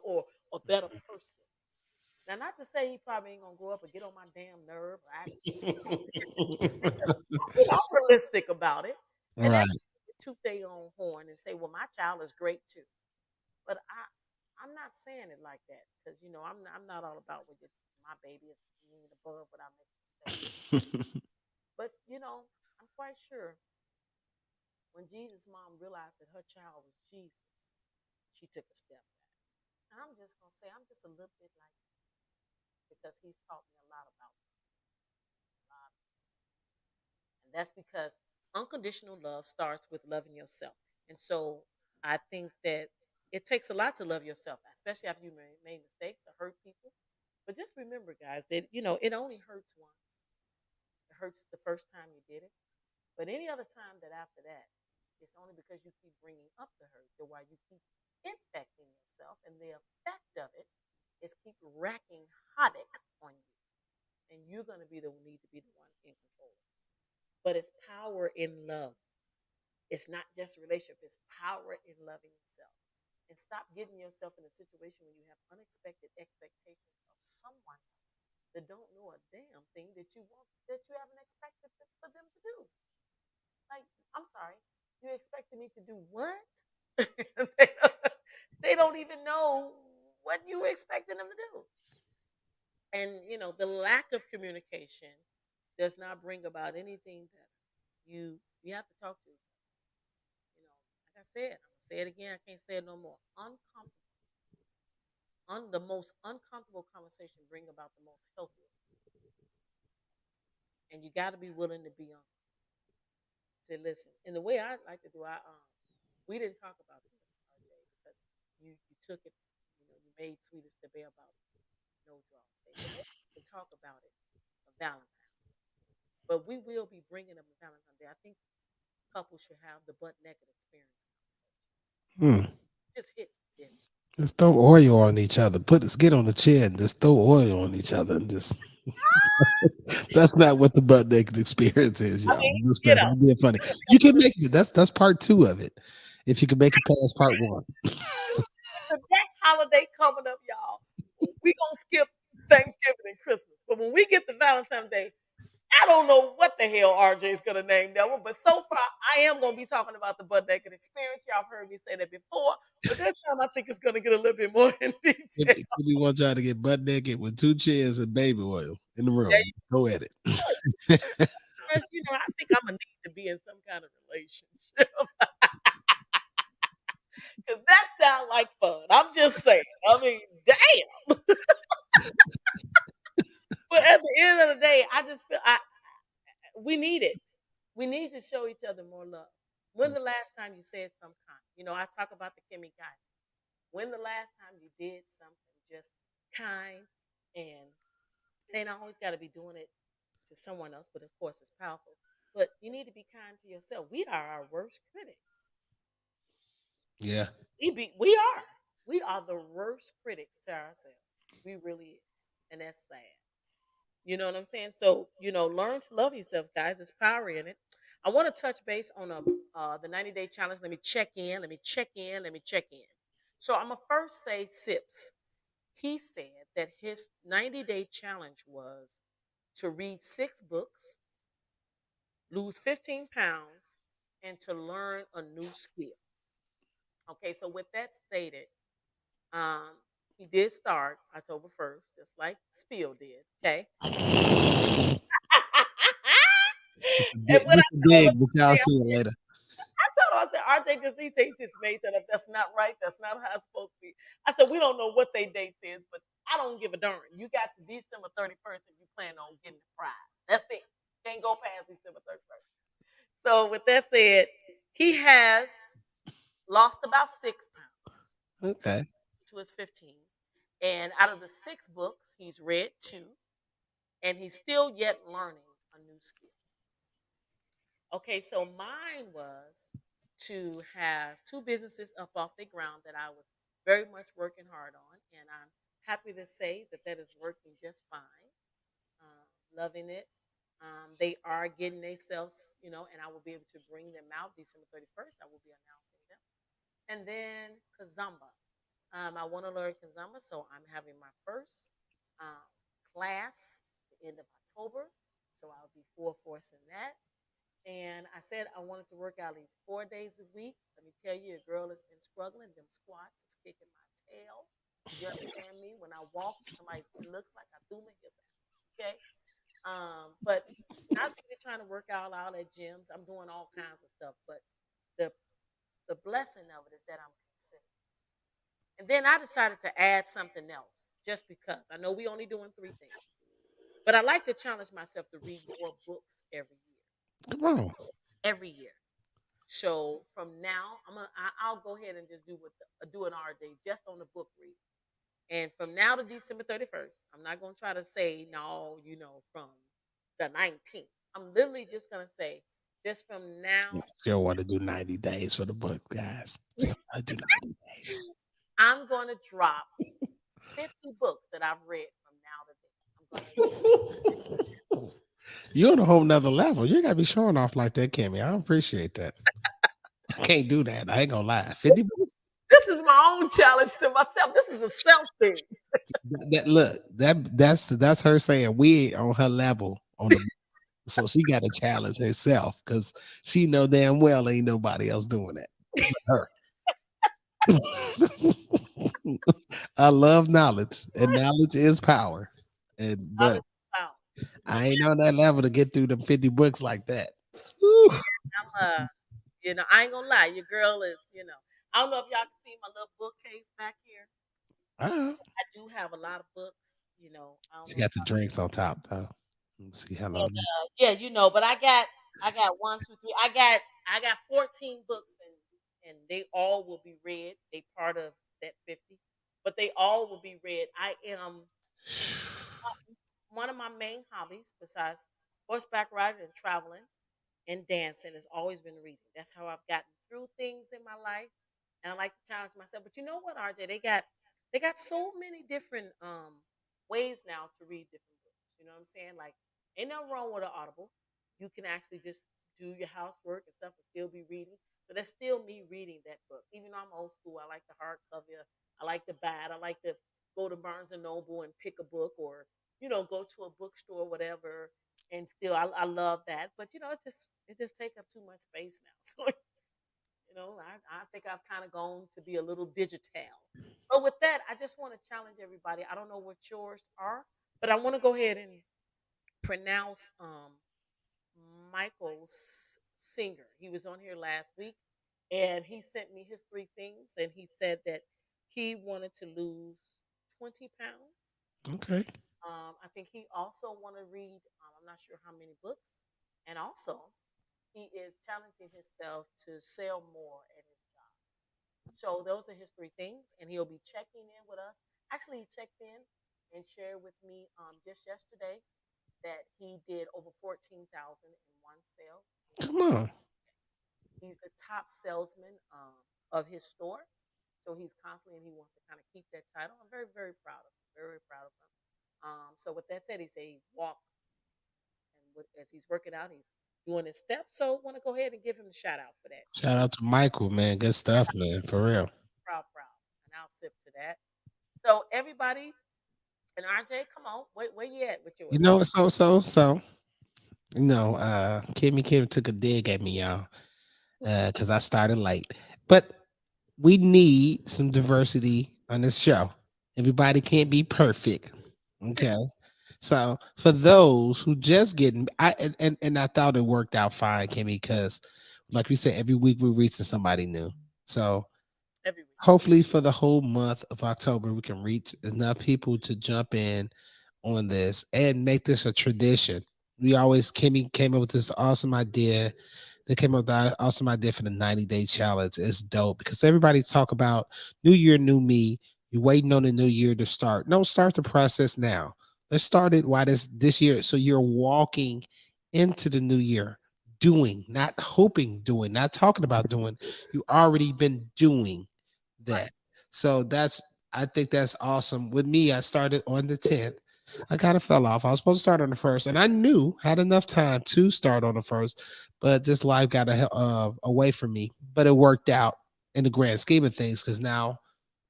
or a better person. Now, not to say he probably ain't gonna grow up and get on my damn nerve or act. I'm realistic about it, and they Right. toot their own horn and say, "Well, my child is great too." But I'm not saying it like that because I'm not all about what my baby is mean above without making mistakes. But I'm quite sure when Jesus' mom realized that her child was Jesus, she took a step back. And I'm just gonna say I'm just a little bit like that because he's taught me a lot about a lot. And that's because unconditional love starts with loving yourself. And so I think that it takes a lot to love yourself, especially after you made mistakes or hurt people. But just remember, guys, that it only hurts once. It hurts the first time you did it, but any other time that after that, it's only because you keep bringing up the hurt, that why you keep infecting yourself, and the effect of it is keep racking havoc on you, and you're going to need to be the one in control. But it's power in love. It's not just a relationship. It's power in loving yourself. And stop getting yourself in a situation where you have unexpected expectations of someone that don't know a damn thing that you haven't expected for them to do. Like, I'm sorry, you expected me to do what? they, they don't even know what you were expecting them to do. And the lack of communication does not bring about anything better. You have to talk to each other. Like I said, I'm gonna say it again. I can't say it no more. Uncomfortable, the most uncomfortable conversation bring about the most healthiest. And you got to be willing to be on. Say, listen. And the way I like to do, we didn't talk about this, RJ, because you took it. You made sweetest the bear about no draws day. But maybe we can talk about it on Valentine's Day. But we will be bringing up the Valentine's Day. I think couples should have the butt naked experience conversation. Hmm. Just hit different. Just throw oil on each other. Put us get on the chin. Just throw oil on each other and just that's not what the butt naked experience is, I y'all. mean, I'm just messing. I'm being funny. You can make it. That's part two of it. If you can make it past part one. the next holiday coming up, y'all, we gonna skip Thanksgiving and Christmas. But when we get to Valentine's Day, I don't know what the hell RJ is gonna name that one. But so far, I am gonna be talking about the butt naked experience. Y'all have heard me say that before, but this time I think it's gonna get a little bit more in If, detail. if we want y'all to get butt naked with two chairs and baby oil in the There room, you go at it. go. First, I think I'm gonna need to be in some kind of relationship because that sounds like fun. I'm just saying. I mean, damn. But at the end of the day, I just feel we need it. We need to show each other more love. When the last time you said some kind? I talk about the Kimmy guy. When the last time you did something just kind, and it ain't always got to be doing it to someone else, but of course it's powerful. But you need to be kind to yourself. We are our worst critics. Yeah. We are the worst critics to ourselves. We really is, and that's sad. You know what I'm saying? So, learn to love yourselves, guys. There's power in it. I want to touch base on the 90-day challenge. Let me check in. Let me check in. Let me check in. So I'm gonna first say Sips. He said that his 90-day challenge was to read 6 books, lose 15 pounds, and to learn a new skill. Okay, so with that stated, um, he did start October 1st, just like Spiel did. Okay. And when This I a told him, dig, but y'all see it later. I said, RJ, just he said he just made that up. That's not right. That's not how it's supposed to be. I said, we don't know what they date is, but I don't give a darn. You got to December 31st if you plan on getting the prize. That's it. Can't go past December 31st. So with that said, he has lost about 6 pounds to Okay. his 15. And out of the 6 books, he's read 2, and he's still yet learning a new skill. Okay, so mine was to have 2 businesses up off the ground that I was very much working hard on, and I'm happy to say that that is working just fine. Loving it. They are getting themselves, and I will be able to bring them out December 31st. I will be announcing them. And then Kazamba. I want to learn Kazamba, so I'm having my first um, class at the end of October. So I'll be full force in that. And I said I wanted to work out at least 4 days a week. Let me tell you, a girl has been struggling. Them squats is kicking my tail. You understand me? When I walk, somebody it looks like I threw my hip out. Okay. But not really trying to work out at gyms. I'm doing all kinds of stuff. But the the blessing of it is that I'm consistent. And then I decided to add something else just because I know we only doing 3 things. But I like to challenge myself to read more books every year. Come on. Every year. So from now, I'll go ahead and just do an RJ just on the book read. And from now to December 31st, I'm not gonna try to say no, from the 19th. I'm literally just gonna say just from She now, don't want to do 90 days for the book, guys. She don't want to do 90 days. I'm gonna drop 50 books that I've read from now to then. I'm gonna You're on a whole nother level. You gotta be showing off like that, Kimmy. I appreciate that. I can't do that. I ain't gonna lie. 50 bucks. this is my own challenge to myself. This is a self thing. That look, that's her saying we ain't on her level on the so she got to challenge herself because she know damn well ain't nobody else doing that. Her. I love knowledge, and knowledge is power. And but Wow. I ain't on that level to get through them 50 books like that. Whew. I ain't gonna lie, your girl is, I don't know if y'all can see my little bookcase back here. Ah, I do have a lot of books. I don't she know if got the drinks on top though. Let me see how long. yeah, but I got 1, 2, 3. I got 14 books and they all will be read. They part of that 50, but they all will be read. I am one of my main hobbies besides horseback riding and traveling and dancing has always been reading. That's how I've gotten through things in my life, and I like to challenge myself. But you know what, RJ? They got so many different ways now to read different books. You know what I'm saying? Like, ain't nothing wrong with an Audible. You can actually just do your housework and stuff and still be reading. So that's still me reading that book. Even though I'm old school, I like the hardcover. I like to buy it. I like to go to Barnes and Noble and pick a book, or go to a bookstore, whatever, and still I love that. But it just take up too much space now. So I think I've kind of gone to be a little digital. But with that, I just want to challenge everybody. I don't know what yours are, but I want to go ahead and pronounce Michael's singer. He was on here last week, and he sent me his 3 things, and he said that he wanted to lose 20 pounds. Okay. I think he also want to read. I'm not sure how many books, and also he is challenging himself to sell more at his job. So those are his 3 things, and he'll be checking in with us. Actually, he checked in and shared with me just yesterday that he did over 14,000 in one sale. Come on. He's the top salesman of his store, so he's constantly and he wants to kind of keep that title. I'm very very proud of him. Very very proud of him. So with that said, he said he walked and as he's working out, he's doing his steps. So I want to go ahead and give him a shout out for that. Shout out to Michael, man. Good stuff, man. For real. Proud, proud. And I'll sip to that. So everybody, and RJ, come on, where you at with You yours? know, so. Kimmy Kim took a dig at me, y'all, because I started late. But we need some diversity on this show. Everybody can't be perfect. Okay. So for those who just getting and I thought it worked out fine, Kimmy, because like we said, every week we're reaching somebody new. So Every week. hopefully for the whole month of October, we can reach enough people to jump in on this and make this a tradition. We always Kimmy came up with this awesome idea. They came up with an awesome idea for the 90-day challenge. It's dope because everybody talk about new year, new me. You're waiting on the new year to start. No, start the process now. Let's start it while this year. So you're walking into the new year doing, not hoping doing, not talking about doing. You already been doing Right. that. So that's I think that's awesome. With me, I started on the 10th. I kind of fell off. I was supposed to start on the first, and I knew had enough time to start on the first, but this life got away from me. But it worked out in the grand scheme of things because now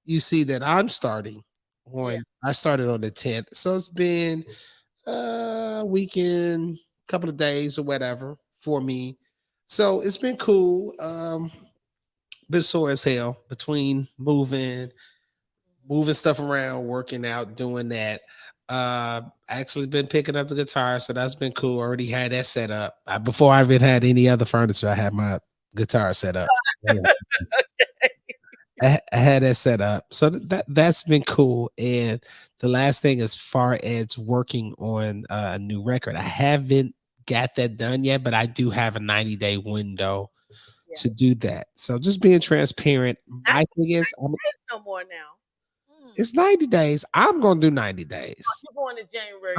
you see that I'm starting Yeah. on. I started on the 10th, so it's been a weekend, couple of days or whatever for me. So it's been cool. Been sore as hell between Hmm. moving stuff around, working out, doing that. Actually been picking up the guitar, so that's been cool. Already had that set up. Before I even had any other furniture, I had my guitar set up. I had that set up, so that's been cool. And the last thing, as far as working on a new record, I haven't got that done yet, but I do have a 90-day window Yeah. to do that. So just being transparent. My thing is, 90 days no more now. it's 90 days. I'm gonna do 90 days. You're going to January.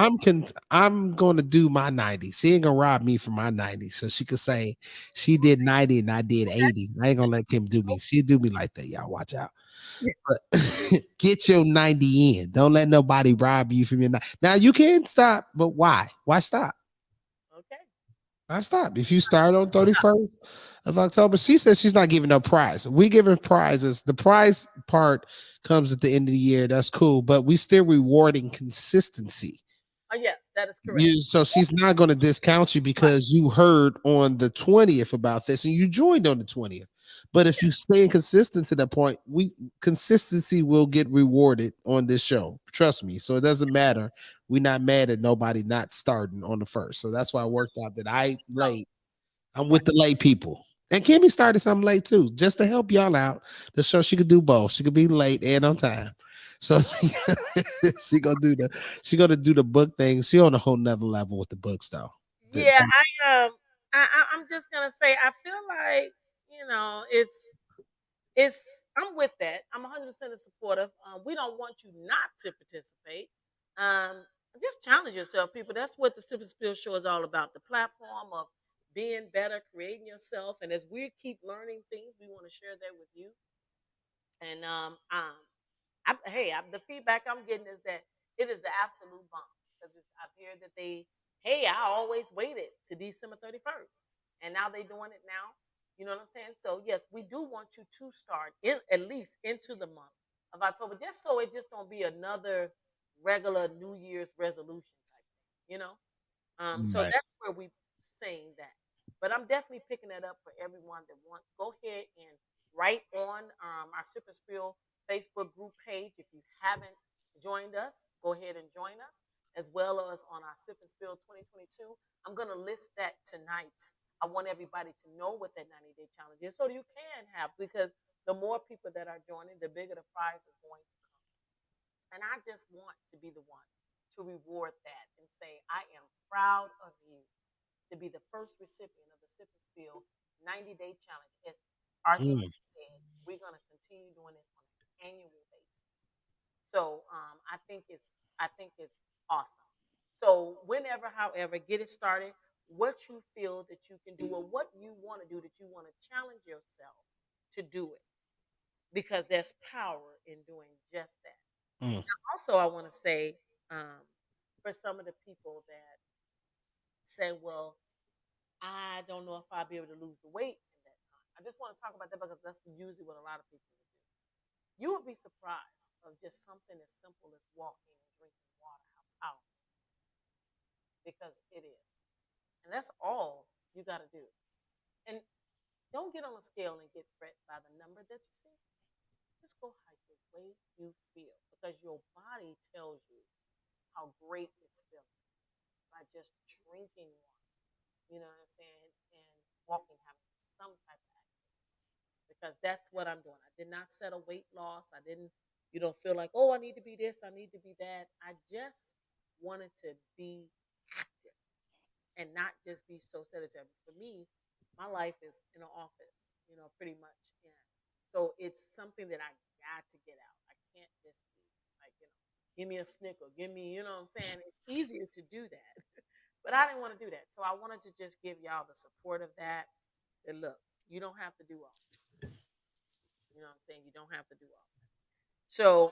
I'm gonna do my 90. She ain't gonna rob me from my 90. So she could say she did 90 and I did 80. I ain't gonna let Kim do me. She do me like that. Y'all watch out. But get your 90 in. Don't let nobody rob you from your 90. Now you can stop, but why? Why stop? Okay. I stop. If you start on 31st of October, she says she's not giving no prize. We giving prizes. The prize part comes at the end of the year. That's cool, but we still rewarding consistency. Oh, yes, that is correct. So she's not going to discount you Right. because you heard on the 20th about this and you joined on the 20th. But if you stay consistent to that point, we consistency will get rewarded on this show. Trust me. So it doesn't matter. We're not mad at nobody not starting on the first. So that's why it worked out that I Oh, late. I'm with right. the late people. And Kimmy started something late too, just to help y'all out. To show she could do both. She could be late and on time. So she gonna do the she gonna do the book thing. She on a whole nother level with the books though. Yeah, I'm just gonna say I feel like it's I'm with that. I'm 100% supportive. We don't want you not to participate. Um, just challenge yourself, people. That's what the Super Spill Show is all about. The platform of being better, creating yourself, and as we keep learning things, we want to share that with you. And the feedback I'm getting is that it is the absolute bomb because I've heard that I always waited to December 31st, and now they're doing it now. You know what I'm saying? So yes, we do want you to start in at least into the month of October, just so it just don't be another regular New Year's resolution type thing. So Right. that's where we saying that. But I'm definitely picking that up for everyone that wants. Go ahead and write on our Super Spill Facebook group page. If you haven't joined us, go ahead and join us, as well as on our Sip and Spill 2022. I'm going to list that tonight. I want everybody to know what that 90-day challenge is so you can have, because the more people that are joining, the bigger the prize is going to come. And I just want to be the one to reward that and say, I am proud of you to be the first recipient of the Sip and Spill 90-day challenge. As RJ Mm, has said, we're going to continue doing this on an annual basis. So I think it's awesome. So whenever, however, get it started. What you feel that you can do, or what you want to do, that you want to challenge yourself to do it, because there's power in doing just that. mm, Also, I want to say, um, for some of the people that say, "Well, I don't know if I'll be able to lose the weight in that time." I just want to talk about that because that's usually what a lot of people do. You would be surprised of just something as simple as walking and drinking water, how powerful, because it is. And that's all you got to do. And don't get on a scale and get threatened by the number that you see. Just go hike the way you feel because your body tells you how great it's feeling by just drinking water. You know what I'm saying? And walking, having some type of activity because that's what I'm doing. I did not set a weight loss. I didn't, feel like, oh, I need to be this, I need to be that. I just wanted to be active and not just be so sedentary. For me, my life is in an office, pretty much. And so it's something that I got to get out. I can't just be like, give me a snicker, give me, what I'm saying? It's easier to do that. But I didn't want to do that. So I wanted to just give y'all the support of that. That look, you don't have to do all. You know what I'm saying? You don't have to do all. So,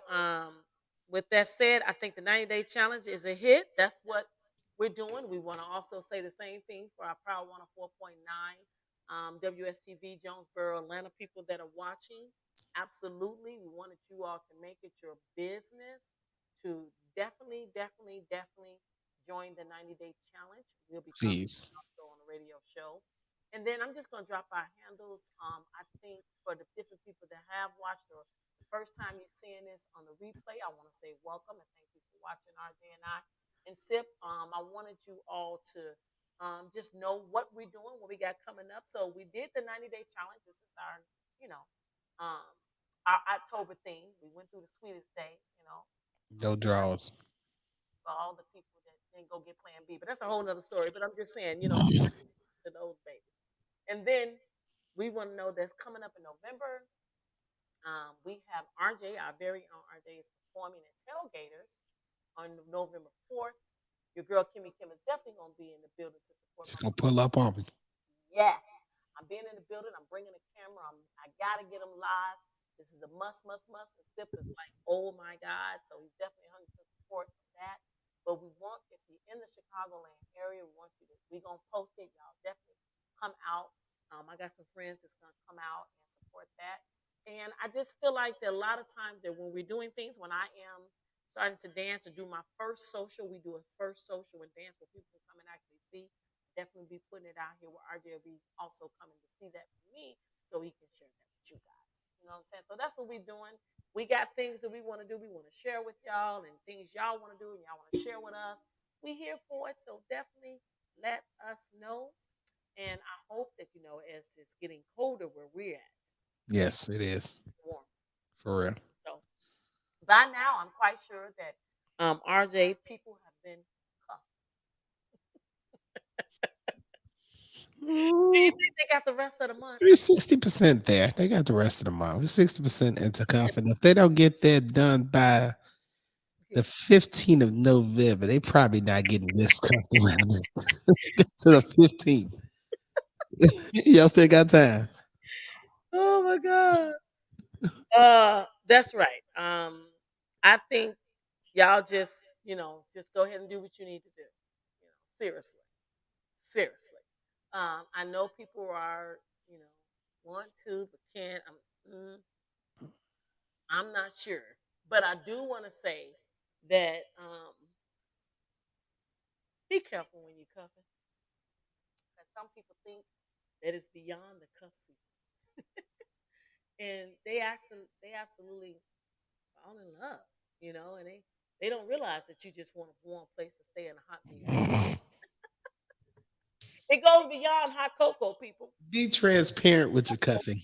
with that said, I think the 90-day challenge is a hit. That's what we're doing. We want to also say the same thing for our Proud 104.9 WSTV, Jonesboro, Atlanta people that are watching. Absolutely. We wanted you all to make it your business to definitely, definitely, definitely join the 90-day challenge. We'll be talking Please. also on the radio show. And then I'm just going to drop our handles. I think for the different people that have watched or the first time you're seeing this on the replay, I want to say welcome and thank you for watching RJ and I. And Sip, I wanted you all to just know what we're doing, what we got coming up. So we did the 90-day challenge. This is our, you know, um, our October theme. We went through the sweetest day, No draws. for all the people that didn't go get Plan B. But that's a whole nother story. But I'm just saying, to those babies. And then we want to know that's coming up in November. We have RJ, our very own RJ, is performing at Tailgaters on November 4th. Your girl Kimmy Kim is definitely going to be in the building to support She's my gonna pull up on me. Yes, I'm being in the building. I'm bringing a camera. I gotta get them live. This is a must, must, must. And Sip is like, oh my God. So he's definitely 100% support for that. But we want, if you're in the Chicagoland area, we want you to, we're going to post it. Y'all definitely come out. I got some friends that's going to come out and support that. And I just feel like that a lot of times that when we're doing things, when I am starting to dance to do my first social, we do a first social and dance where people can come and actually see. Definitely be putting it out here where RJ will be also coming to see that for me so he can share that with you guys. You know what I'm saying? So that's what we're doing. We got things that we want to do. We want to share with y'all and things y'all want to do and y'all want to share with us. We here for it. So definitely let us know. And I hope that, as it's getting colder where we're at, Yes, it is. warm. For real. So by now, I'm quite sure that RJ people have been cuffed. Do you Mm, think they got the rest of the month? We're 60% there. They got the rest of the month. We're 60% into cuff. And if they don't get that done by the 15th of November, they probably not getting this cuffed around this to the 15th. Y'all still got time. Oh my God. That's right. I think y'all just go ahead and do what you need to do. Seriously, seriously. I know people are, want to but can't. I'm not sure, but I do want to say that be careful when you're cuffing, because some people think that it's beyond the cuff season, and they absolutely fall in love, and they don't realize that you just want a warm place to stay in a hot mood. It goes beyond hot cocoa, people. Be transparent with your cuffing.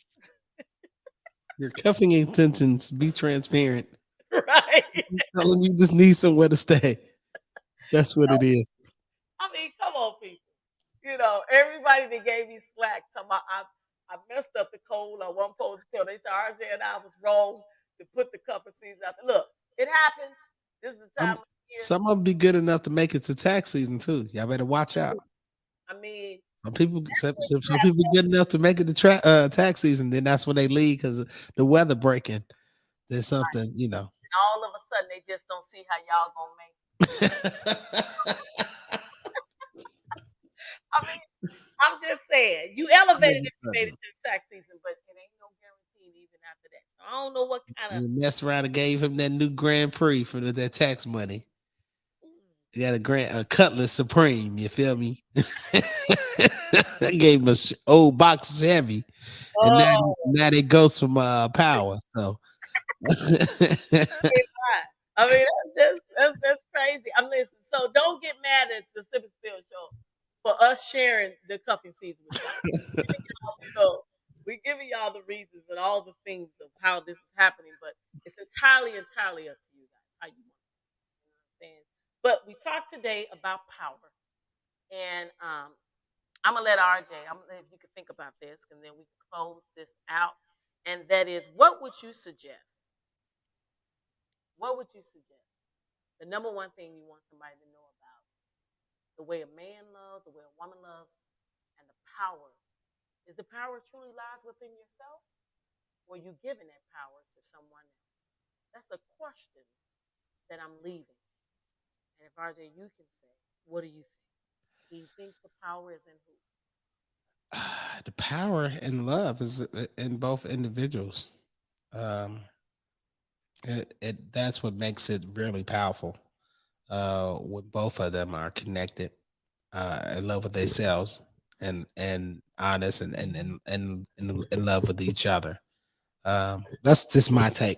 Your cuffing intentions, be transparent. Right? Tell them you just need somewhere to stay. That's what it is. I mean, come on, people. Everybody that gave me slack talking about I messed up the cold on one post until they said RJ and I was wrong to put the cup of season out there. Look, it happens. This is the time Um, of year. some of them be good enough to make it to tax season too. Y'all better watch out. I mean, Some people, that's some, when some you some have people good enough to make it to tax season. Then that's when they leave because the weather breaking. There's something. and all of a sudden they just don't see how y'all gonna make it. I mean, I'm just saying, you elevated if you made it to the tax season, but it ain't no guarantee even after that. So I don't know what kind of You mess around and gave him that new Grand Prix for that tax money. You got a Cutlass Supreme. You feel me? I gave him old box Chevy, and now oh now they Ghost from Power. So mean, why? I mean, that's crazy. I'm listening. So don't get mad at the Sip and Spill show for us sharing the cuffing season with y'all. Giving y'all, we're giving y'all the reasons and all the things of how this is happening, but it's entirely up to you guys how you want it. You know what I'm saying? But we talked today about power, and I'm gonna let RJ. I'm gonna if you could think about this, and then we can close this out. And that is, what would you suggest? What would you suggest? The number one thing you want somebody to know about the way a man loves, the way a woman loves, and the power. Is the power truly lies within yourself, or are you giving that power to someone else? That's a question that I'm leaving. And if RJ, you can say, what do you think? Do you think the power is in who? The power and love is in both individuals. Um, that's what makes it really powerful. When both of them are connected, in love with themselves, and honest, and in love with each other. That's just my take.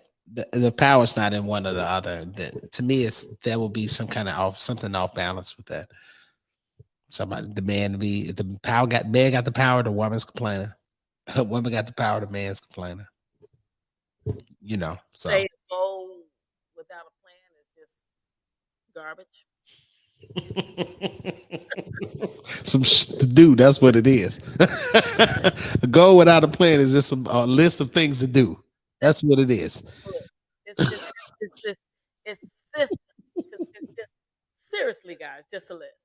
The power's not in one or the other. To me, it's there will be some kind of something off balance with that. Somebody, the man to be the power got man got the power, the woman's complaining. Woman got the power, the man's complaining. Say So to go without a plan is just garbage. some to do. That's what it is. A goal without a plan is just a list of things to do. That's That's what it is. good. It's system. It's just seriously, guys, just a list.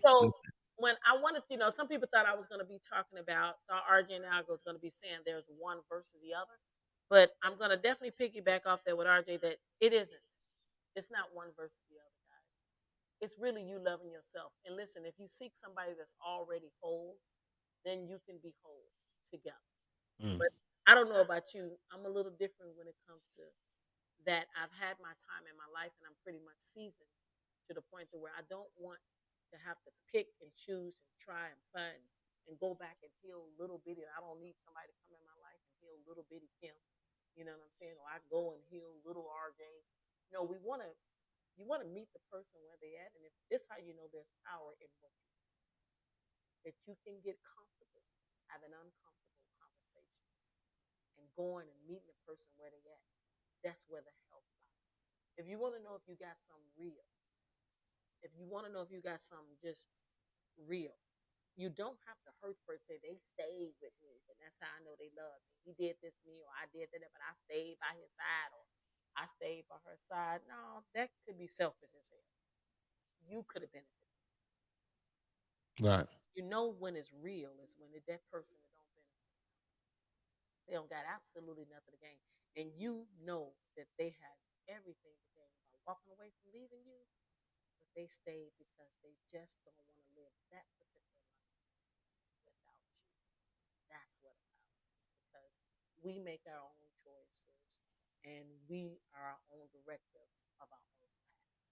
So when I wanted, some people thought I was going to be talking about, thought RJ and I was going to be saying there's one versus the other, but I'm going to definitely piggyback off that with RJ that it isn't. It's not one versus the other, guys. It's really you loving yourself. And listen, if you seek somebody that's already whole, then you can be whole together. Mm. But I don't know about you. I'm a little different when it comes to that. I've had my time in my life, and I'm pretty much seasoned to the point to where I don't want to have to pick and choose and try and fun and go back and heal little bitty. I don't need somebody to come in my life and heal little bitty Kim. You know what I'm saying? Or I go and heal little RJ. No, we want to. You want to meet the person where they at, and if this how you know there's power in what that you can get comfortable, having uncomfortable conversations, and going and meeting the person where they at. That's where the help lies. If you want to know if you got some real, if you want to know if you got something just real, you don't have to hurt per se. They stayed with me, and that's how I know they love me. He did this to me, or I did that, but I stayed by his side, or I stayed by her side. No, that could be selfish as hell. You could have benefited. Right. You know when it's real is when that person that don't benefit. They don't got absolutely nothing to gain, and you know that they had everything to gain by walking away from leaving you, but they stayed because they just don't want to live that particular life without you. That's what it's about. Because we make our own choices and we are our own directives of our own paths.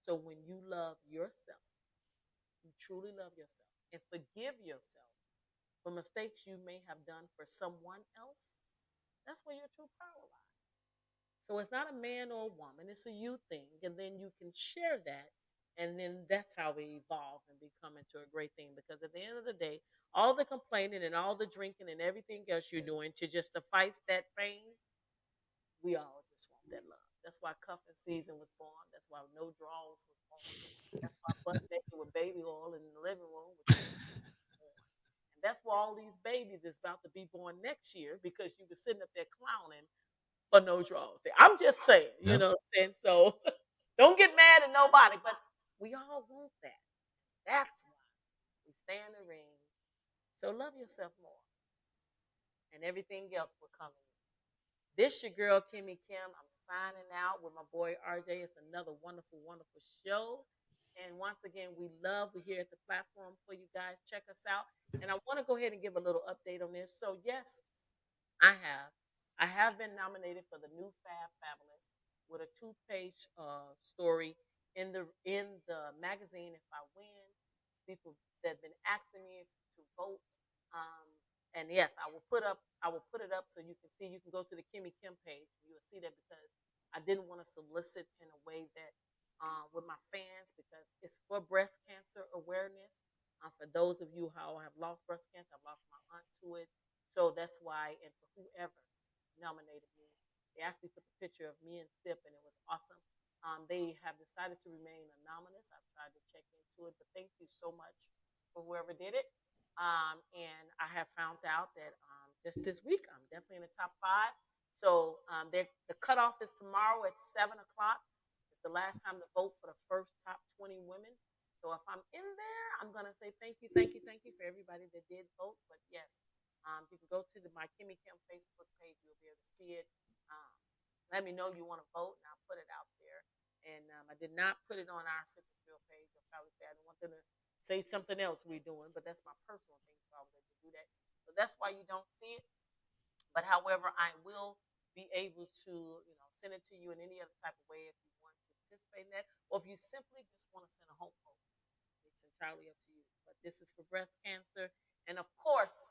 So when you love yourself, you truly love yourself and forgive yourself for mistakes you may have done for someone else, that's where your true power lies. So it's not a man or a woman, it's a you thing. And then you can share that. And then that's how we evolve and become into a great thing. Because at the end of the day, all the complaining and all the drinking and everything else you're doing to just suffice that pain, we all just want that love. That's why cuffing season was born. That's why no draws was born. That's why butt naked with baby oil in the living room was born. And that's why all these babies is about to be born next year because you were sitting up there clowning for no draws. I'm just saying, you Yep. know what I'm saying? So don't get mad at nobody, but we all want that. That's why we stay in the ring. So love yourself more, and everything else will come in. This your girl Kimmy Kim. I'm signing out with my boy RJ. It's another wonderful, wonderful show. And once again, we're here at the platform for you guys. Check us out. And I want to go ahead and give a little update on this. So yes, I have. I have been nominated for the new Fab Fabulous with a two-page story in the magazine. If I win, it's people that have been asking me to vote um, And yes, I will put it up so you can see. You can go to the Kimmy Kim page. You will see that because I didn't want to solicit in a way that with my fans because it's for breast cancer awareness. For those of you who have lost breast cancer, I've lost my aunt to it. So that's why, and for whoever nominated me, they actually put the picture of me and Sip, and it was awesome. They have decided to remain anonymous. I've tried to check into it, but thank you so much for whoever did it. And I have found out that just this week I'm definitely in the top five. So the cutoff is tomorrow at 7 o'clock. It's the last time to vote for the first top 20 women. So if I'm in there, I'm gonna say thank you, thank you, thank you for everybody that did vote. But yes, you can go to my Kimmy Kim Facebook page. You'll be able to see it. Um, Let me know you want to vote, and I'll put it out there. And I did not put it on our Citrusville page. I'll probably say I don't want them to say something else we're doing, but that's my personal thing, so I was able to do that. So that's why you don't see it. But however, I will be able to, send it to you in any other type of way if you want to participate in that, or if you simply just want to send a home vote. It's entirely up to you. But this is for breast cancer, and of course,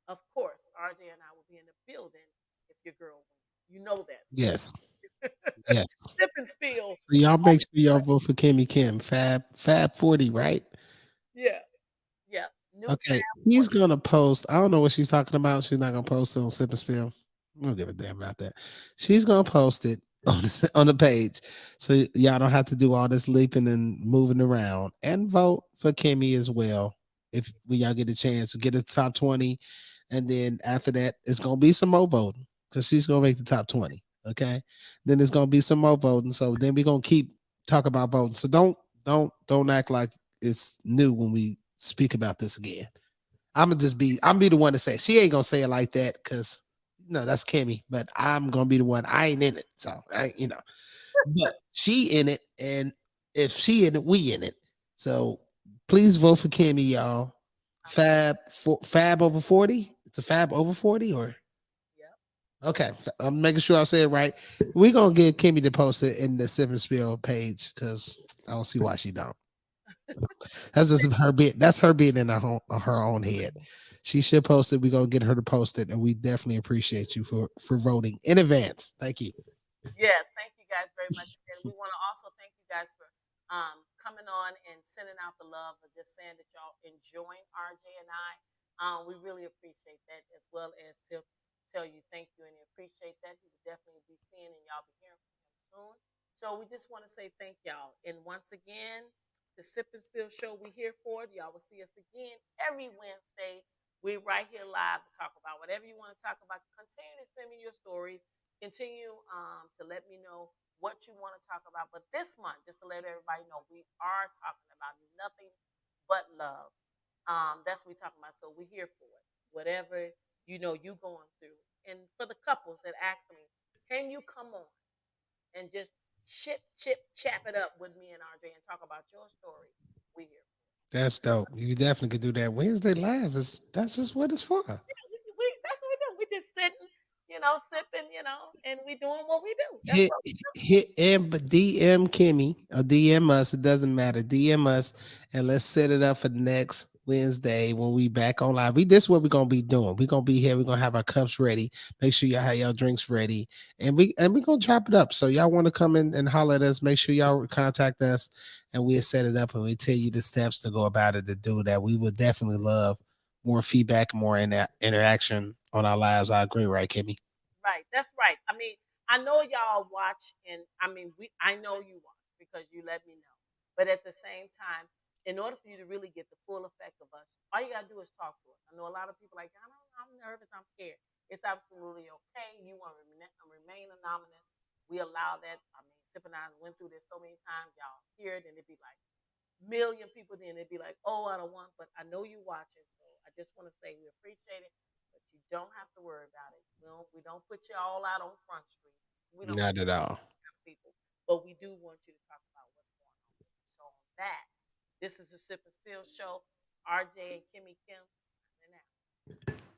RJ and I will be in the building if your girl wins. You know that. Yes. Yes. Sip and spill. So y'all make sure y'all vote for Kimmy Kim. Fab 40, right? Yeah, yeah. New Okay. Fab He's 40. gonna post. I don't know what she's talking about. She's not gonna post it on Sip and Spill. I don't give a damn about that. She's gonna post it on the page. So y'all don't have to do all this leaping and moving around. And vote for Kimmy as well. If when y'all get a chance to get a top 20. And then after that, it's gonna be some more voting. Because she's gonna make the top 20. Okay. Then there's gonna be some more voting. So then we're gonna keep talk about voting. So don't act like it's new when we speak about this again. I'm be the one to say she ain't gonna say it like that because no, that's Kimmy, but I'm gonna be the one. I ain't in it, so but she in it, and if she in it, we in it. So please vote for Kimmy, y'all. Fab over 40. It's a Fab over 40, or Yep. okay. I'm making sure I say it right. We're gonna get Kimmy to post it in the Sip and Spill page because I don't see why she don't. That's just her bit. That's her being in her own head. She should post it. We're gonna get her to post it, and we definitely appreciate you for voting in advance. Thank you. Yes, thank you guys very much. And we want to also thank you guys for coming on and sending out the love and just saying that y'all enjoying RJ and I. We really appreciate that as well as to tell you thank you and appreciate that. He will definitely be seeing and y'all be hearing from him soon. So we just want to say thank y'all. And once again, the Sip and Spill show, we here for it. Y'all will see us again every Wednesday. We're right here live to talk about whatever you want to talk about. Continue to send me your stories. Continue to let me know what you want to talk about. But this month, just to let everybody know, we are talking about nothing but love. That's what we're talking about. So we're here for it. Whatever you going through. And for the couples that ask me, can you come on and just chap it up with me and RJ and talk about your story? We here. That's dope. You definitely could do that. Wednesday live is that's just what it's for. That's what we do. We just sitting, sipping, and we doing what we do. That's hit what. hit DM Kimmy or DM us. It doesn't matter. DM us and let's set it up for next Wednesday when we back on live. This is what we're gonna be doing. We're gonna be here. We're gonna have our cups ready. Make sure y'all have y'all drinks ready, and we gonna chop it up. So y'all want to come in and holler at us? Make sure y'all contact us, and we'll set it up and we tell you the steps to go about it to do that. We would definitely love more feedback, more interaction on our lives. I agree, right, Kimmy? Right. That's right. I mean, I know y'all watch, and I mean, I know you watch because you let me know. But at the same time, in order for you to really get the full effect of us, all you gotta do is talk to us. I know a lot of people like, I'm nervous, I'm scared. It's absolutely okay. You want to remain anonymous. We allow that. I mean, Sip and I went through this so many times. Y'all hear it, and it'd be like million people. Then it'd be like, oh, I don't want. But I know you watching, so I just want to say we appreciate it. But you don't have to worry about it. We don't put you all out on Front Street. We don't Not at all. have people, but we do want you to talk about what's going on with you. So on that, this is the Sip and Spill show. RJ and Kimmy Kim, and out.